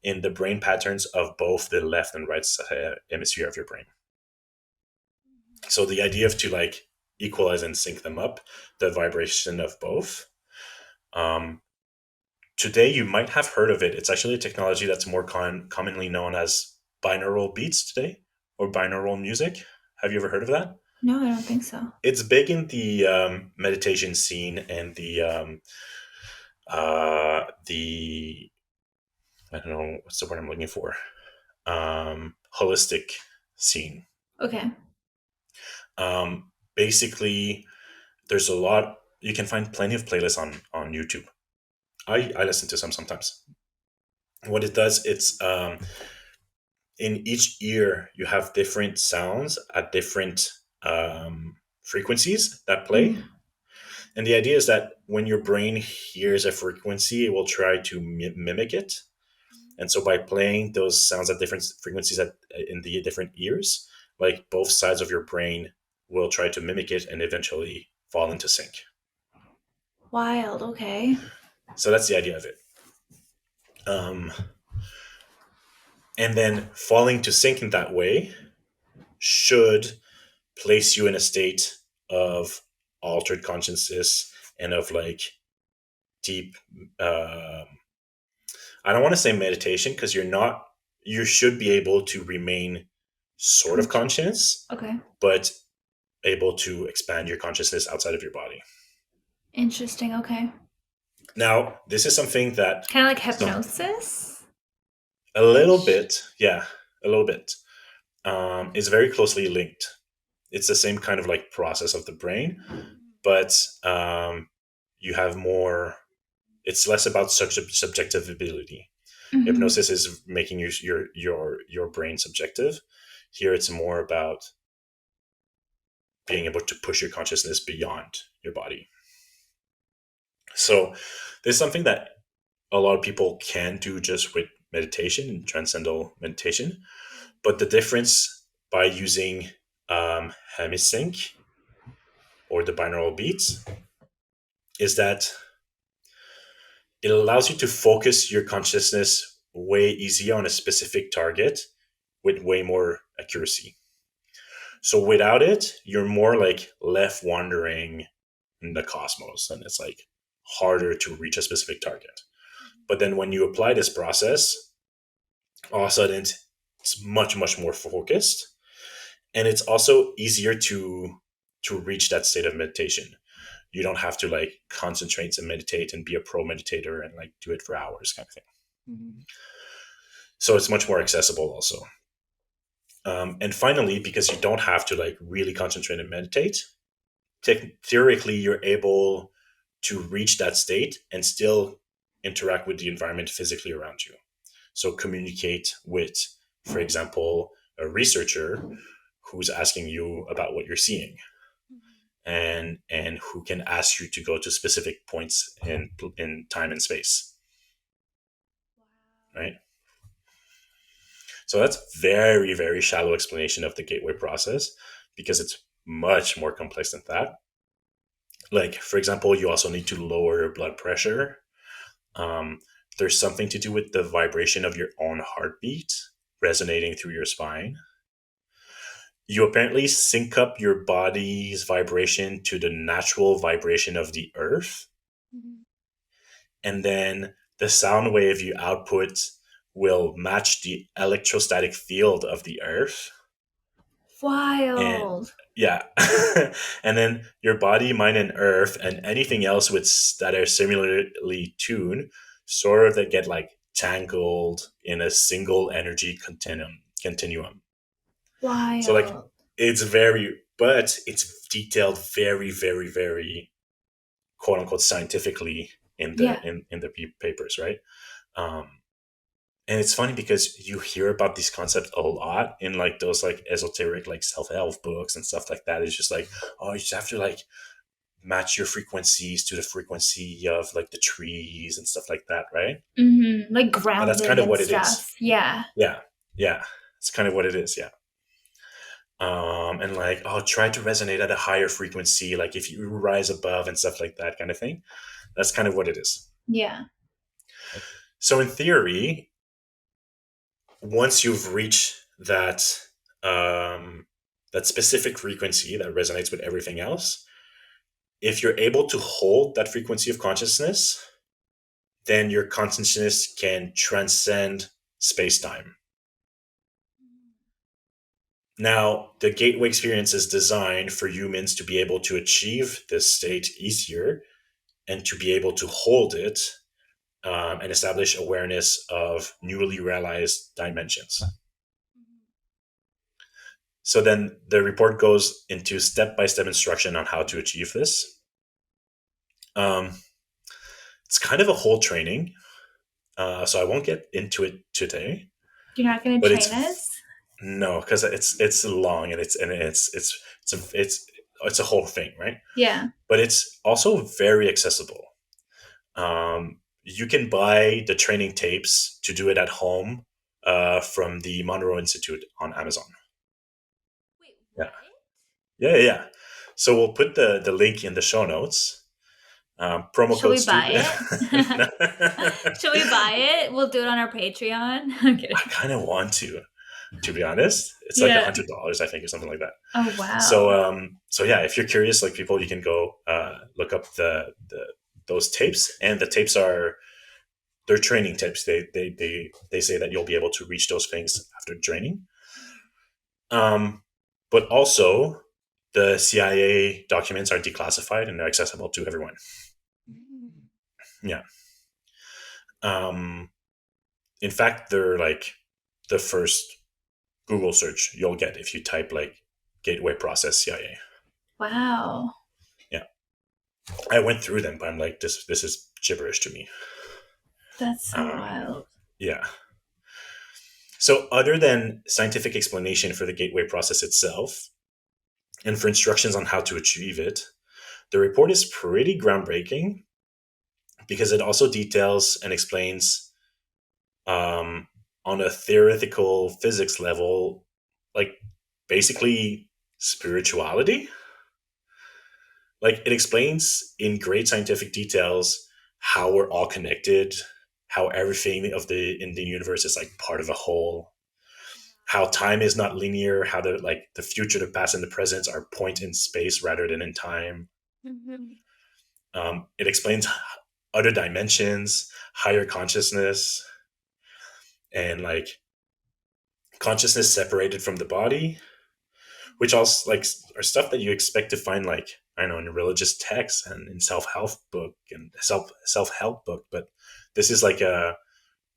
in the brain patterns of both the left and right hemisphere of your brain. So the idea of to like equalize and sync them up, the vibration of both. Um, Today, you might have heard of it. It's actually a technology that's more commonly known as binaural beats today, or binaural music. Have you ever heard of that? No, I don't think so. It's big in the meditation scene and the I don't know what's the word I'm looking for, holistic scene. Okay. Basically, there's a lot. You can find plenty of playlists on YouTube. I listen to some sometimes. What it does, it's in each ear you have different sounds at different frequencies that play, Mhm. and the idea is that when your brain hears a frequency, it will try to mimic it. And so by playing those sounds at different frequencies in the different ears, like both sides of your brain will try to mimic it and eventually fall into sync. Wild. Okay. So that's the idea of it. Um, and then falling to sync in that way should place you in a state of altered consciousness and of like deep. I don't want to say meditation because you're not. You should be able to remain sort of Conscious. conscious, Okay. but able to expand your consciousness outside of your body. Interesting. Okay. Now, this is something that Kind of like some hypnosis a little ish. bit, yeah, a little bit, is very closely linked. It's the same kind of like process of the brain, but you have more. It's less about such a subjective ability. Hmm. Hypnosis is making your brain subjective. Here, it's more about being able to push your consciousness beyond your body. So, there's something that a lot of people can do just with meditation and transcendental meditation, but the difference by using hemisync or the binaural beats is that it allows you to focus your consciousness way easier on a specific target with way more accuracy. So without it, you're more like left wandering in the cosmos, and it's like harder to reach a specific target. But then when you apply this process, all of a sudden it's much, much more focused, and it's also easier to reach that state of meditation. You don't have to like concentrate and meditate and be a pro meditator and like do it for hours kind of thing. So it's much more accessible also. And finally, because you don't have to like really concentrate and meditate, theoretically you're able to reach that state and still interact with the environment physically around you. So communicate with, for example, a researcher who's asking you about what you're seeing, and who can ask you to go to specific points in time and space, right? So that's very, very shallow explanation of the gateway process, because it's much more complex than that. Like, for example, you also need to lower your blood pressure. Um, there's something to do with the vibration of your own heartbeat resonating through your spine. You apparently sync up your body's vibration to the natural vibration of the earth. And then the sound wave you output will match the electrostatic field of the earth. And Wild. yeah. And then your body, mind, and earth, and anything else with that are similarly tuned, sort of that get like tangled in a single energy continuum. So like Wild. it's very, but it's detailed very, very, very quote unquote scientifically in the Yeah. papers, right? Um, and it's funny because you hear about these concepts a lot in like those like esoteric like self-help books and stuff like that. It's just like, oh, you just have to like match your frequencies to the frequency of like the trees and stuff like that, right? Like And that's grounded kind of and what it is. stuff. Yeah. Yeah, yeah, it's kind of what it is. Yeah. And like, oh, try to resonate at a higher frequency, like if you rise above and stuff like that, kind of thing. That's kind of what it is. Yeah. So in theory, once you've reached um, that specific frequency that resonates with everything else, if you're able to hold that frequency of consciousness, then your consciousness can transcend space time. Now, the gateway experience is designed for humans to be able to achieve this state easier and to be able to hold it, and establish awareness of newly realized dimensions. So then the report goes into step-by-step instruction on how to achieve this. Um, it's kind of a whole training, so I won't get into it today. You're not going to But train it's us? no, because it's long, and it's a whole thing, right? Yeah. But it's also very accessible. You can buy the training tapes to do it at home, from the Monroe Institute on Amazon. Wait, Yeah, what? yeah, yeah, yeah. So we'll put the link in the show notes. Promo Should code we buy stupid. it? Should we buy it? We'll do it on our Patreon. I'm I kidding. kind of want to be honest. It's like Yeah. $100, I think, or something like that. Oh, So, wow. so yeah, if you're curious, like people, you can go look up the those tapes, and the tapes are they're training tapes. They say that you'll be able to reach those things after training. Um, but also, the CIA documents are declassified and they're accessible to everyone. Yeah. Um, in fact, they're like the first Google search you'll get if you type like gateway process CIA. Wow. Yeah. I went through them, but I'm like, this is gibberish to me. That's so Um, wild. yeah. So, other than scientific explanation for the gateway process itself and for instructions on how to achieve it, the report is pretty groundbreaking because it also details and explains, um, on a theoretical physics level, like basically spirituality. Like it explains in great scientific details how we're all connected, how everything of the in the universe is like part of a whole, how time is not linear, how the future, the past, and the present are point in space rather than in time. It explains other dimensions, higher consciousness, and like consciousness separated from the body, which also like are stuff that you expect to find like I don't know in religious texts and in self help book and self help book, but this is like a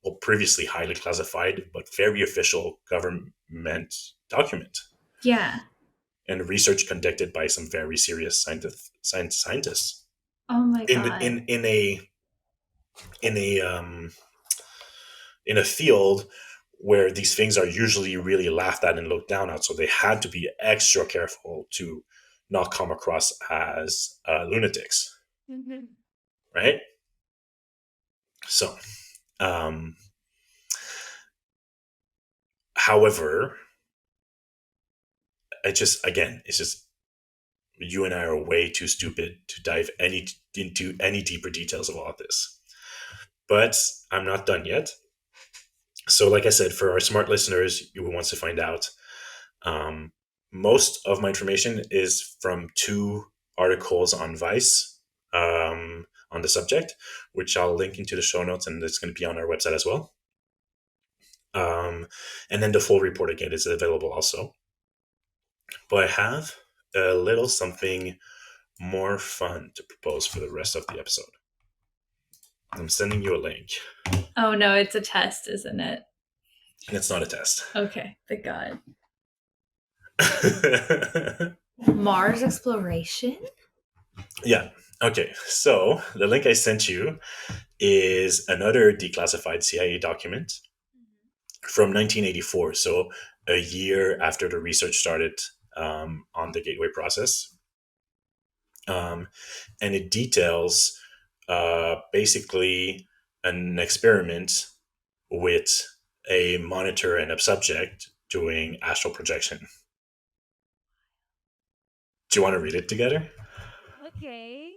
well, previously highly classified, but very official government document Yeah. and research conducted by some very serious scientists Oh my in god. in a in a field where these things are usually really laughed at and looked down at. So they had to be extra careful to not come across as lunatics, Mhm. right? So, um, however, it's just you and I are way too stupid to dive into any deeper details of all of this. But I'm not done yet. So, like I said, for our smart listeners who wants to find out, um, most of my information is from two articles on Vice on the subject, which I'll link into the show notes, and it's going to be on our website as well. Um, and then the full report again is available also. But I have a little something more fun to propose for the rest of the episode. I'm sending you a link. Oh no, it's a test, isn't it? And it's not a test. Okay, thank God. Mars exploration? Yeah. Okay. So the link I sent you is another declassified CIA document from 1984. So a year after the research started on the Gateway process. Um, and it details basically an experiment with a monitor and a subject doing astral projection. Do you want to read it together? Okay.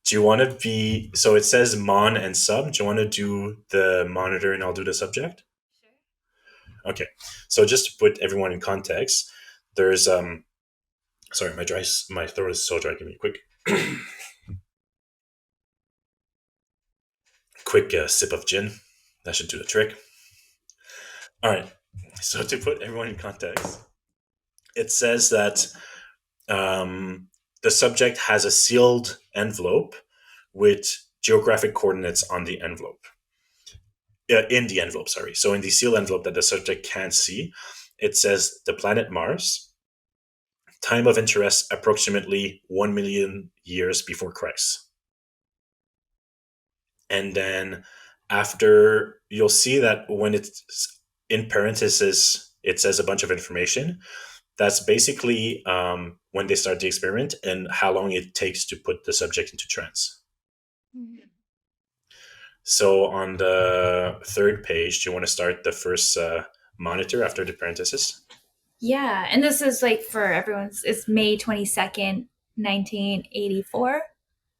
Do you want to be so it says mon and sub? Do you want to do the monitor and I'll do the subject? Sure. Okay. So just to put everyone in context, there's sorry, my throat is so dry. Give me a quick sip of gin. That should do the trick. All right. So to put everyone in context, it says that um, the subject has a sealed envelope with geographic coordinates on the envelope. In the envelope, sorry. So in the sealed envelope that the subject can't see, it says the planet Mars, time of interest approximately 1 million years before Christ. And then after, you'll see that when it's in parentheses, it says a bunch of information. That's basically when they start the experiment and how long it takes to put the subject into trance. Mhm. So on the third page, do you want to start the first monitor after the parenthesis? Yeah, and this is like for everyone's. It's May 22nd, 1984.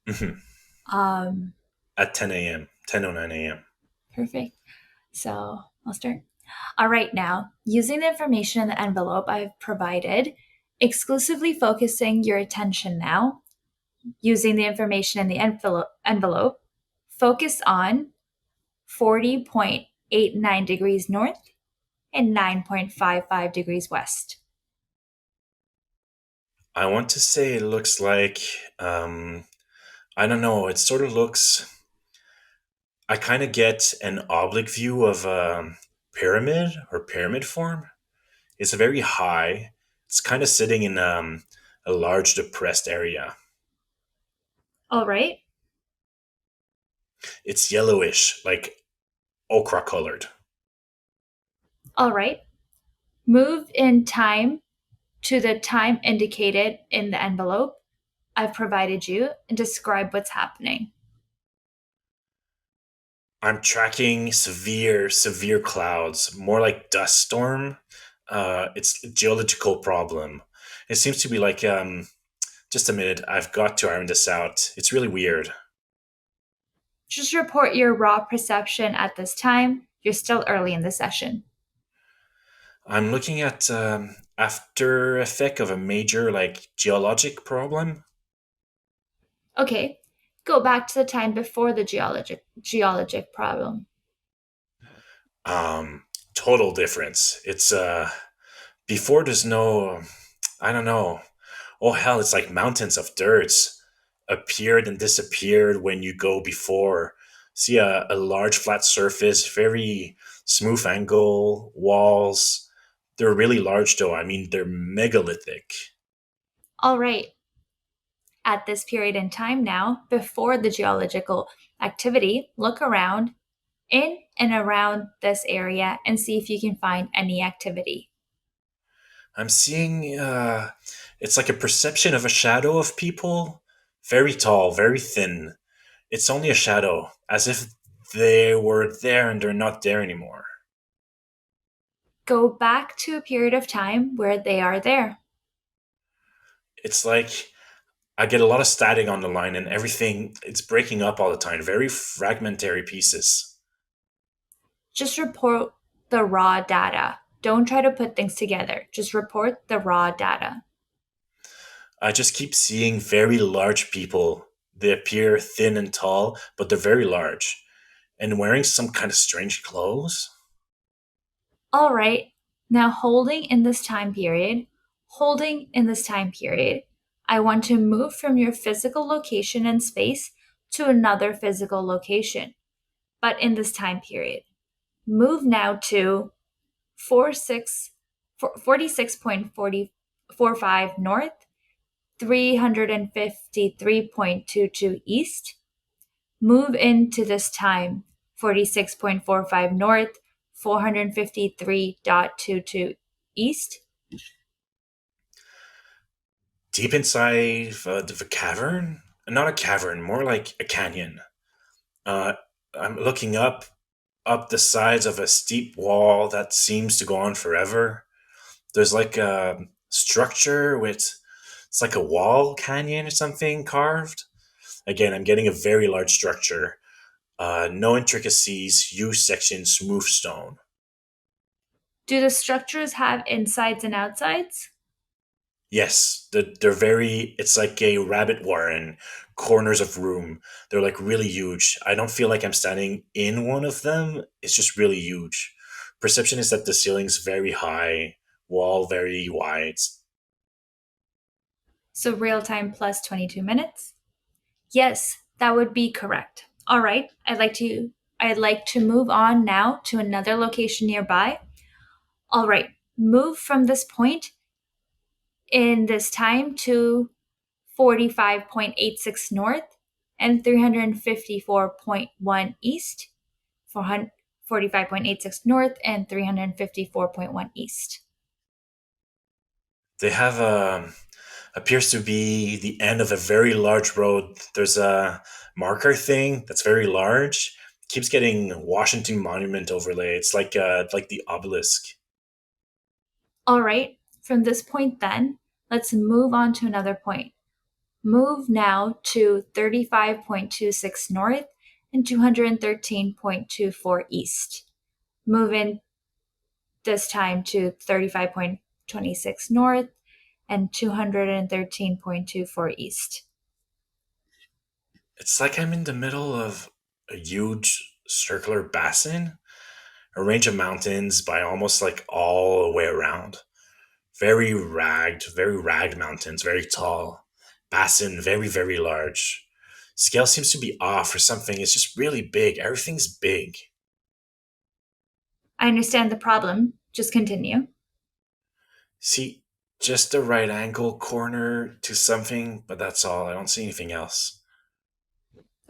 Mhm. Um, At 10 a.m., 10:09 a.m. Perfect. So I'll start. All right, now using the information in the envelope I've provided, exclusively focusing your attention now, using the information in the envelope, focus on 40.89 degrees north and 9.55 degrees west. I want to say it looks like, I don't know, it sort of looks, I kind of get an oblique view of a pyramid or pyramid form. It's very high. It's kind of sitting in a large depressed area. All right. It's yellowish, like ochre colored. All right. Move in time to the time indicated in the envelope I've provided you and describe what's happening. I'm tracking severe clouds, more like dust storm. It's a geological problem. It seems to be like, just a minute, I've got to iron this out. It's really weird. Just report your raw perception at this time. You're still early in the session. I'm looking at after effect of a major like geologic problem. Okay, go back to the time before the geologic problem. Um, Total difference. It's before there's no, I don't know. Oh hell, it's like mountains of dirt appeared and disappeared when you go before. See a large flat surface, very smooth angle, walls. They're really large though. I mean, they're megalithic. All right, at this period in time now, before the geological activity, look around in and around this area and see if you can find any activity. I'm seeing it's like a perception of a shadow of people. Very tall, very thin. It's only a shadow, as if they were there and they're not there anymore. Go back to a period of time where they are there. It's like I get a lot of static on the line and everything, it's breaking up all the time. Very fragmentary pieces. Just report the raw data. Don't try to put things together. Just report the raw data. I just keep seeing very large people. They appear thin and tall, but they're very large and wearing some kind of strange clothes. All right, now holding in this time period, I want to move from your physical location in space to another physical location, but in this time period. Move now to 46, 46.45 north, 353.22 east. Move into this time 46.45 north, 453.22 east. Deep inside the cavern? Not a cavern, more like a canyon. Uh, I'm looking up the sides of a steep wall that seems to go on forever. There's like a structure with it's like a wall canyon or something carved. Again, I'm getting a very large structure. No intricacies, huge section, smooth stone. Do the structures have insides and outsides? Yes, they're very. It's like a rabbit warren, corners of room. They're like really huge. I don't feel like I'm standing in one of them. It's just really huge. Perception is that the ceiling's very high, wall very wide. So real time plus 22 minutes? Yes, that would be correct. All right, I'd like to move on now to another location nearby. All right, move from this point in this time to 45.86 north and 354.1 east. 45.86 north and 354.1 east. They have appears to be the end of a very large road. There's a marker thing that's very large. Keeps getting Washington Monument overlay. It's like the obelisk. All right, from this point, then, let's move on to another point. Move now to 35.26 north and 213.24 east. Move in this time to 35.26 north and 213.24 east. It's like I'm in the middle of a huge circular basin, a range of mountains by almost like all the way around. Very ragged mountains, very tall. Basin, very, very large. Scale seems to be off or something. It's just really big. Everything's big. I understand the problem. Just continue. See, just the right angle corner to something, but that's all. I don't see anything else.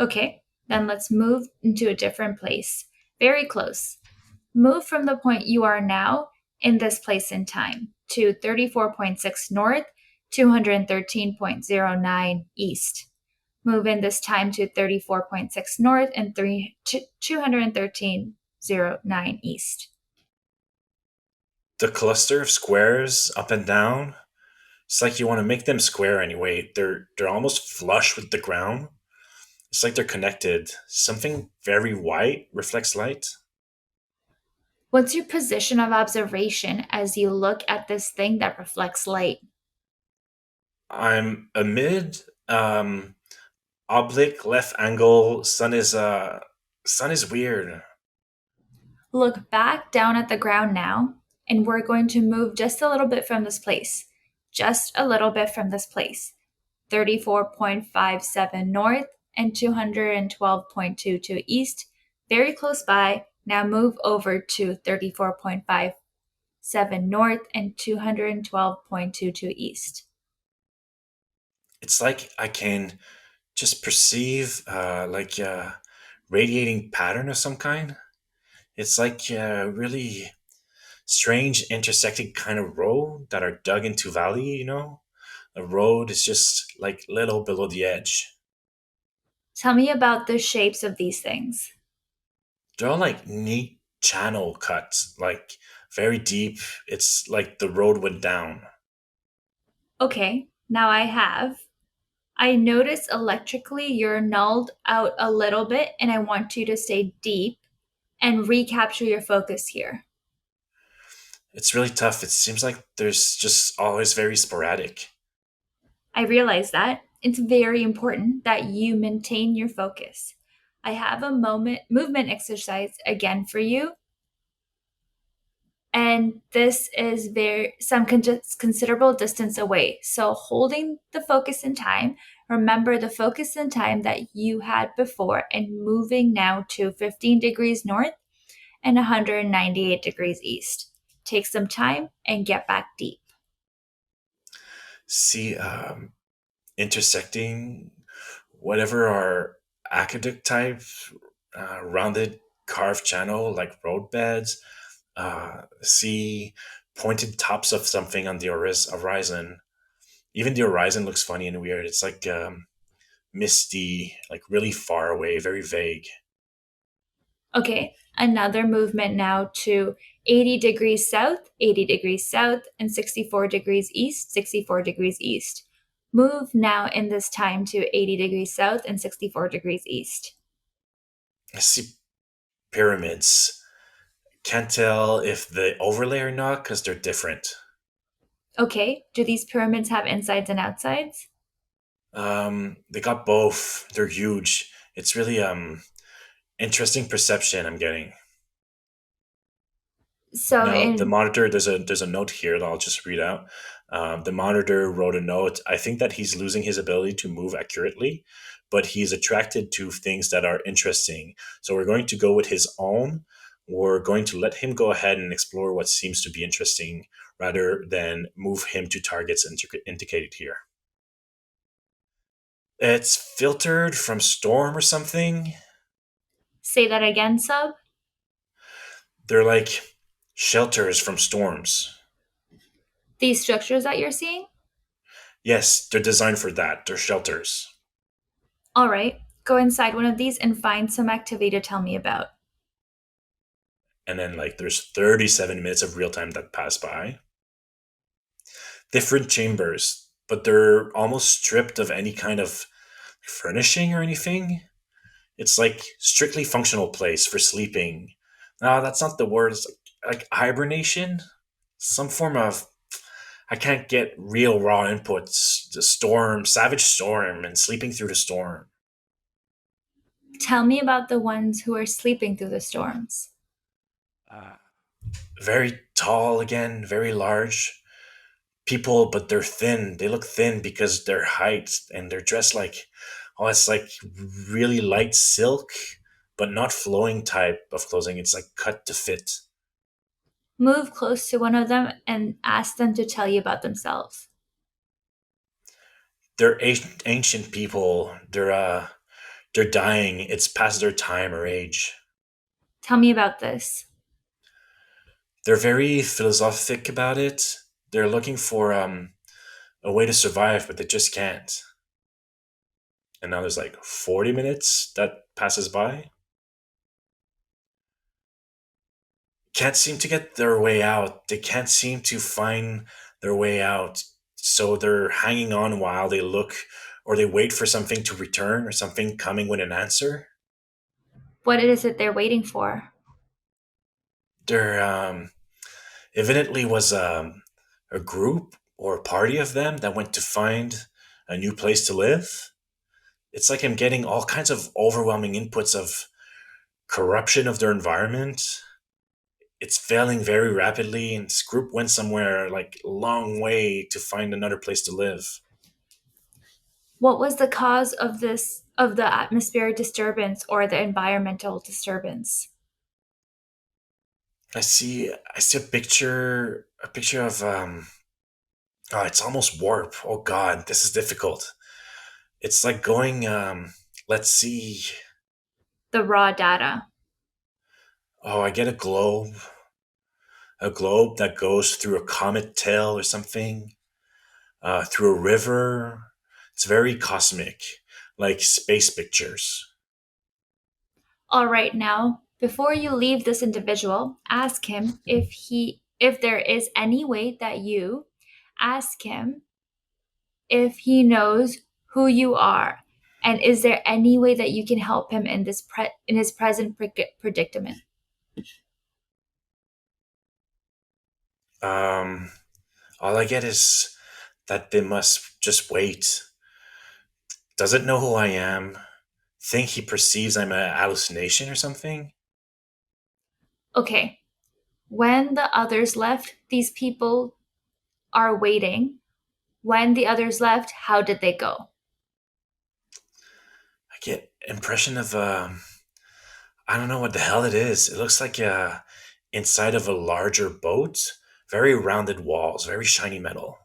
Okay, then let's move into a different place. Very close. Move from the point you are now in this place in time to 34.6 north, 213.09 east. Move in this time to 34.6 north and 213.09 east. The cluster of squares up and down, it's like you want to make them square anyway. They're almost flush with the ground. It's like they're connected. Something very white reflects light. What's your position of observation as you look at this thing that reflects light? I'm amid oblique left angle. Sun is weird. Look back down at the ground now, and we're going to move just a little bit from this place. Just a little bit from this place. 34.57 north and 212.22 east. Very close by. Now move over to 34.57 north and 212.22 east. It's like I can just perceive like a radiating pattern of some kind. It's like a really strange intersecting kind of road that are dug into valley, you know? The road is just like little below the edge. Tell me about the shapes of these things. They're all like neat channel cuts, like very deep. It's like the road went down. Okay, now I have. I notice electrically you're nulled out a little bit, and I want you to stay deep and recapture your focus here. It's really tough. It seems like there's just always very sporadic. I realize that. It's very important that you maintain your focus. I have a movement exercise again for you, and this is very considerable distance away. So holding the focus in time, remember the focus in time that you had before and moving now to 15 degrees north and 198 degrees east. Take some time and get back deep. See, intersecting whatever are aqueduct type, rounded carved channel like roadbeds, see pointed tops of something on the horizon. Even the horizon looks funny and weird. It's like misty, like really far away, very vague. Okay, another movement now to 80 degrees south, and 64 degrees east, 64 degrees east. Move now in this time to 80 degrees south and 64 degrees east. I see pyramids. Can't tell if they overlay or not because they're different. Okay, do these pyramids have insides and outsides? They got both. They're huge. It's really interesting perception I'm getting. So Now the in monitor, there's a note here that I'll just read out. The monitor wrote a note. I think that he's losing his ability to move accurately, but he's attracted to things that are interesting. So we're going to go with his own. We're going to let him go ahead and explore what seems to be interesting rather than move him to targets indicated here. It's filtered from storm or something. Say that again, sub. They're like shelters from storms. These structures that you're seeing? Yes, they're designed for that. They're shelters. All right, go inside one of these and find some activity to tell me about. And then like there's 37 minutes of real time that pass by. Different chambers, but they're almost stripped of any kind of furnishing or anything. It's like strictly functional place for sleeping. No, that's not the word. It's like hibernation, some form of. I can't get real raw inputs. The storm, savage storm, and sleeping through the storm. Tell me about the ones who are sleeping through the storms. Very tall again, very large people, but they're thin. They look thin because their height and they're dressed like, oh, it's like really light silk, but not flowing type of clothing. It's like cut to fit. Move close to one of them and ask them to tell you about themselves. They're ancient people. They're dying. It's past their time or age. Tell me about this. They're very philosophic about it. They're looking for a way to survive, but they just can't. And now there's like 40 minutes that passes by. Can't seem to get their way out. They can't seem to find their way out. So they're hanging on while they look or they wait for something to return or something coming with an answer. What is it they're waiting for? There evidently was a group or a party of them that went to find a new place to live. It's like I'm getting all kinds of overwhelming inputs of corruption of their environment. It's failing very rapidly, and this group went somewhere like a long way to find another place to live. What was the cause of the atmospheric disturbance or the environmental disturbance? I see a picture of oh, it's almost warp. Oh god, this is difficult. It's like going let's see. The raw data. Oh, I get a globe that goes through a comet tail or something, through a river. It's very cosmic, like space pictures. All right, now, before you leave this individual, ask him if there is any way that you ask him if he knows who you are, and is there any way that you can help him in in his present predicament? Um, all I get is that they must just wait. Doesn't know who I am. Think he perceives I'm a hallucination or something. Okay, when the others left, these people are waiting. When the others left, how did they go? I get impression of I don't know what the hell it is. It looks like inside of a larger boat. Very rounded walls, very shiny metal.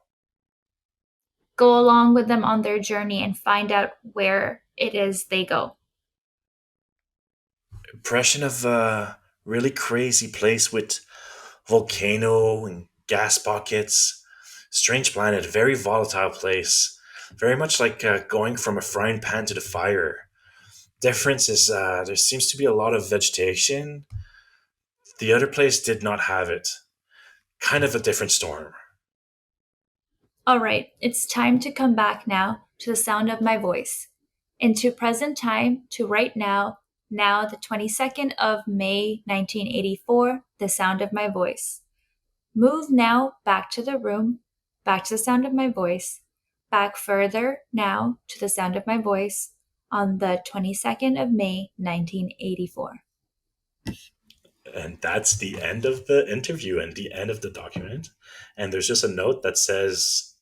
Go along with them on their journey and find out where it is they go. Impression of a really crazy place with volcano and gas pockets. Strange planet, very volatile place. Very much like going from a frying pan to the fire. Difference is there seems to be a lot of vegetation. The other place did not have it. Kind of a different storm. All right, it's time to come back now to the sound of my voice. Into present time, to right now, now the 22nd of May 1984, the sound of my voice. Move now back to the room, back to the sound of my voice, back further now to the sound of my voice on the 22nd of May 1984. And that's the end of the interview and the end of the document. And there's just a note that says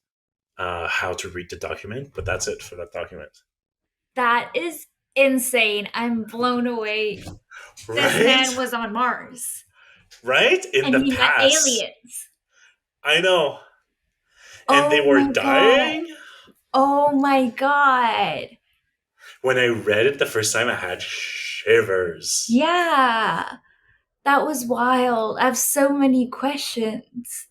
how to read the document, but that's it for that document. That is insane. I'm blown away. This Right? man was on Mars Right? In and the he met past. aliens. I know. And they Oh were my God. dying. Oh my God. When I read it the first time, I had shivers. Yeah, that was wild. I have so many questions.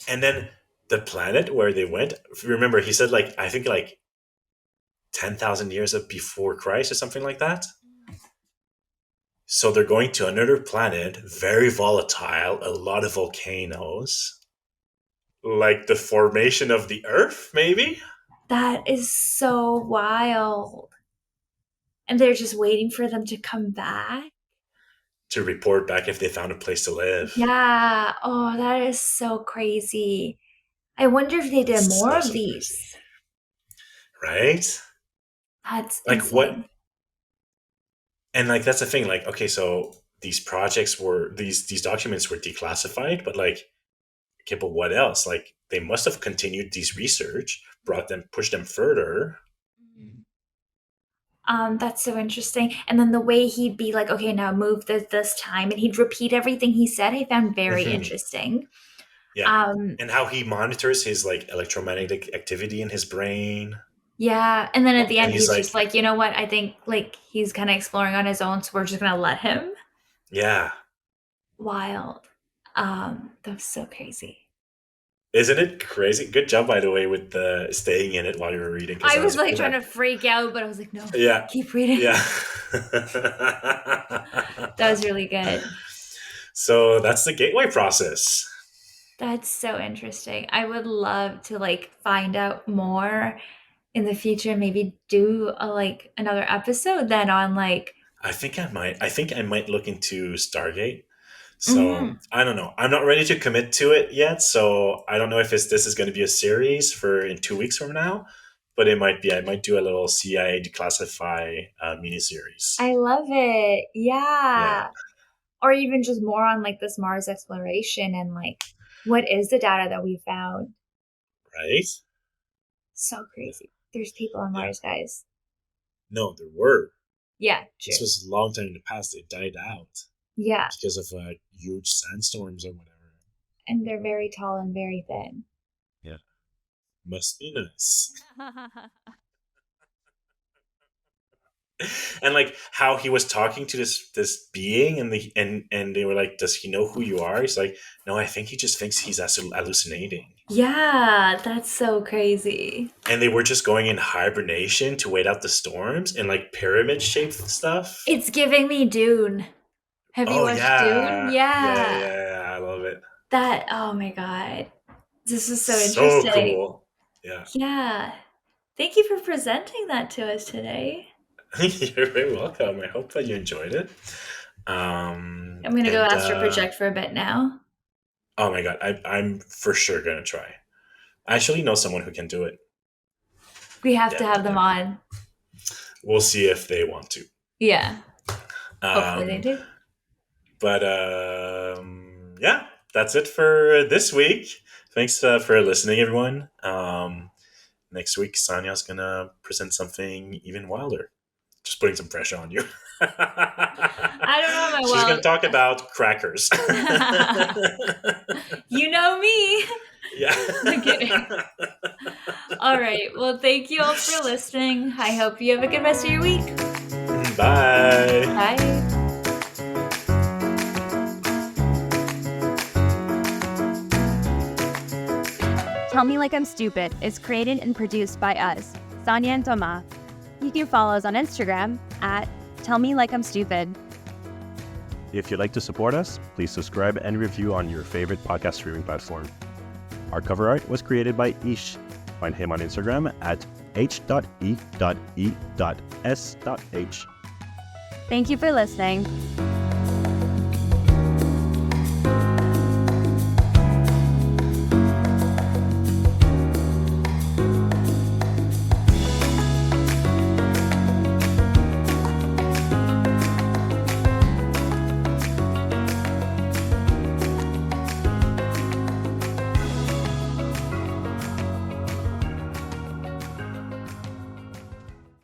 And then the planet where they went, remember, he said, like, I think like 10,000 years of before Christ or something like that. So they're going to another planet, very volatile, a lot of volcanoes, like the formation of the Earth, maybe, That is so wild. And they're just waiting for them to come back. to report back if they found a place to live. Yeah. Oh, that is so crazy. I wonder if they did It's more so, of so crazy. these. Right? That's Like, what? insane. And like, that's the thing. Like, okay, so these documents were declassified, but like, okay, but what else? Like, they must have continued these research, pushed them further. That's so interesting. And then the way he'd be like, okay, now move this time, and he'd repeat everything he said, I found very Mhm. interesting. Yeah. Um, And how he monitors his like electromagnetic activity in his brain. yeah. And then at the And end, he's he's just like, like, you know what? I think like he's kind of exploring on his own, so we're just gonna let him. yeah. Wild. That's so crazy. Isn't it crazy? Good job, by the way, with the staying in it while you were reading, because I I was was like reading trying that. to freak out, but I was like, no, Yeah. keep reading. Yeah. That was really good. So that's the gateway process. That's so interesting. I would love to like find out more in the future, maybe do a like another episode then on like I think I might look into Stargate. So mhm. I don't know. I'm not ready to commit to it yet. So I don't know if this is going to be a series for in 2 weeks from now, but it might be. I might do a little CIA declassify miniseries. I love it. Yeah. Yeah. Or even just more on like this Mars exploration and like what is the data that we found. Right. So crazy. There's people on Yeah. Mars, guys. No, there were. Yeah, This true. was a long time in the past. They died out Yeah, because of huge sandstorms or whatever. and they're very tall and very thin. Yeah. Must be nice. And like how he was talking to this being, and they were like, "Does he know who you are?" He's like, "No, I think he just thinks he's hallucinating." Yeah, that's so crazy. And they were just going in hibernation to wait out the storms and like pyramid shaped stuff. It's giving me Dune. Have you Oh watched Dune? Yeah. yeah, I love it. That, oh my God. This is so So interesting. cool. Yeah. Yeah. Thank you for presenting that to us today. You're very welcome. I hope that you enjoyed it. I'm going to go And astral project for a bit now. oh my god, I'm for sure gonna try. I actually know someone who can do it. We have to Yeah, have them on. we'll see if they want to. Yeah. Hopefully they Um, do. but yeah, that's it for this week. Thanks for listening, everyone. Next week, Sanya's gonna present something even wilder. Just putting some pressure on you. I don't know my She's gonna well. talk about crackers. You know me. Yeah. I'm kidding. All right. Well, thank you all for listening. I hope you have a good rest of your week. Bye. Bye. Tell Me Like I'm Stupid is created and produced by us, Sonia and Thomas. You can follow us on Instagram at Tell Me Like I'm Stupid. If you'd like to support us, please subscribe and review on your favorite podcast streaming platform. Our cover art was created by Ish. Find him on Instagram at h.e.e.s.h. Thank you for listening.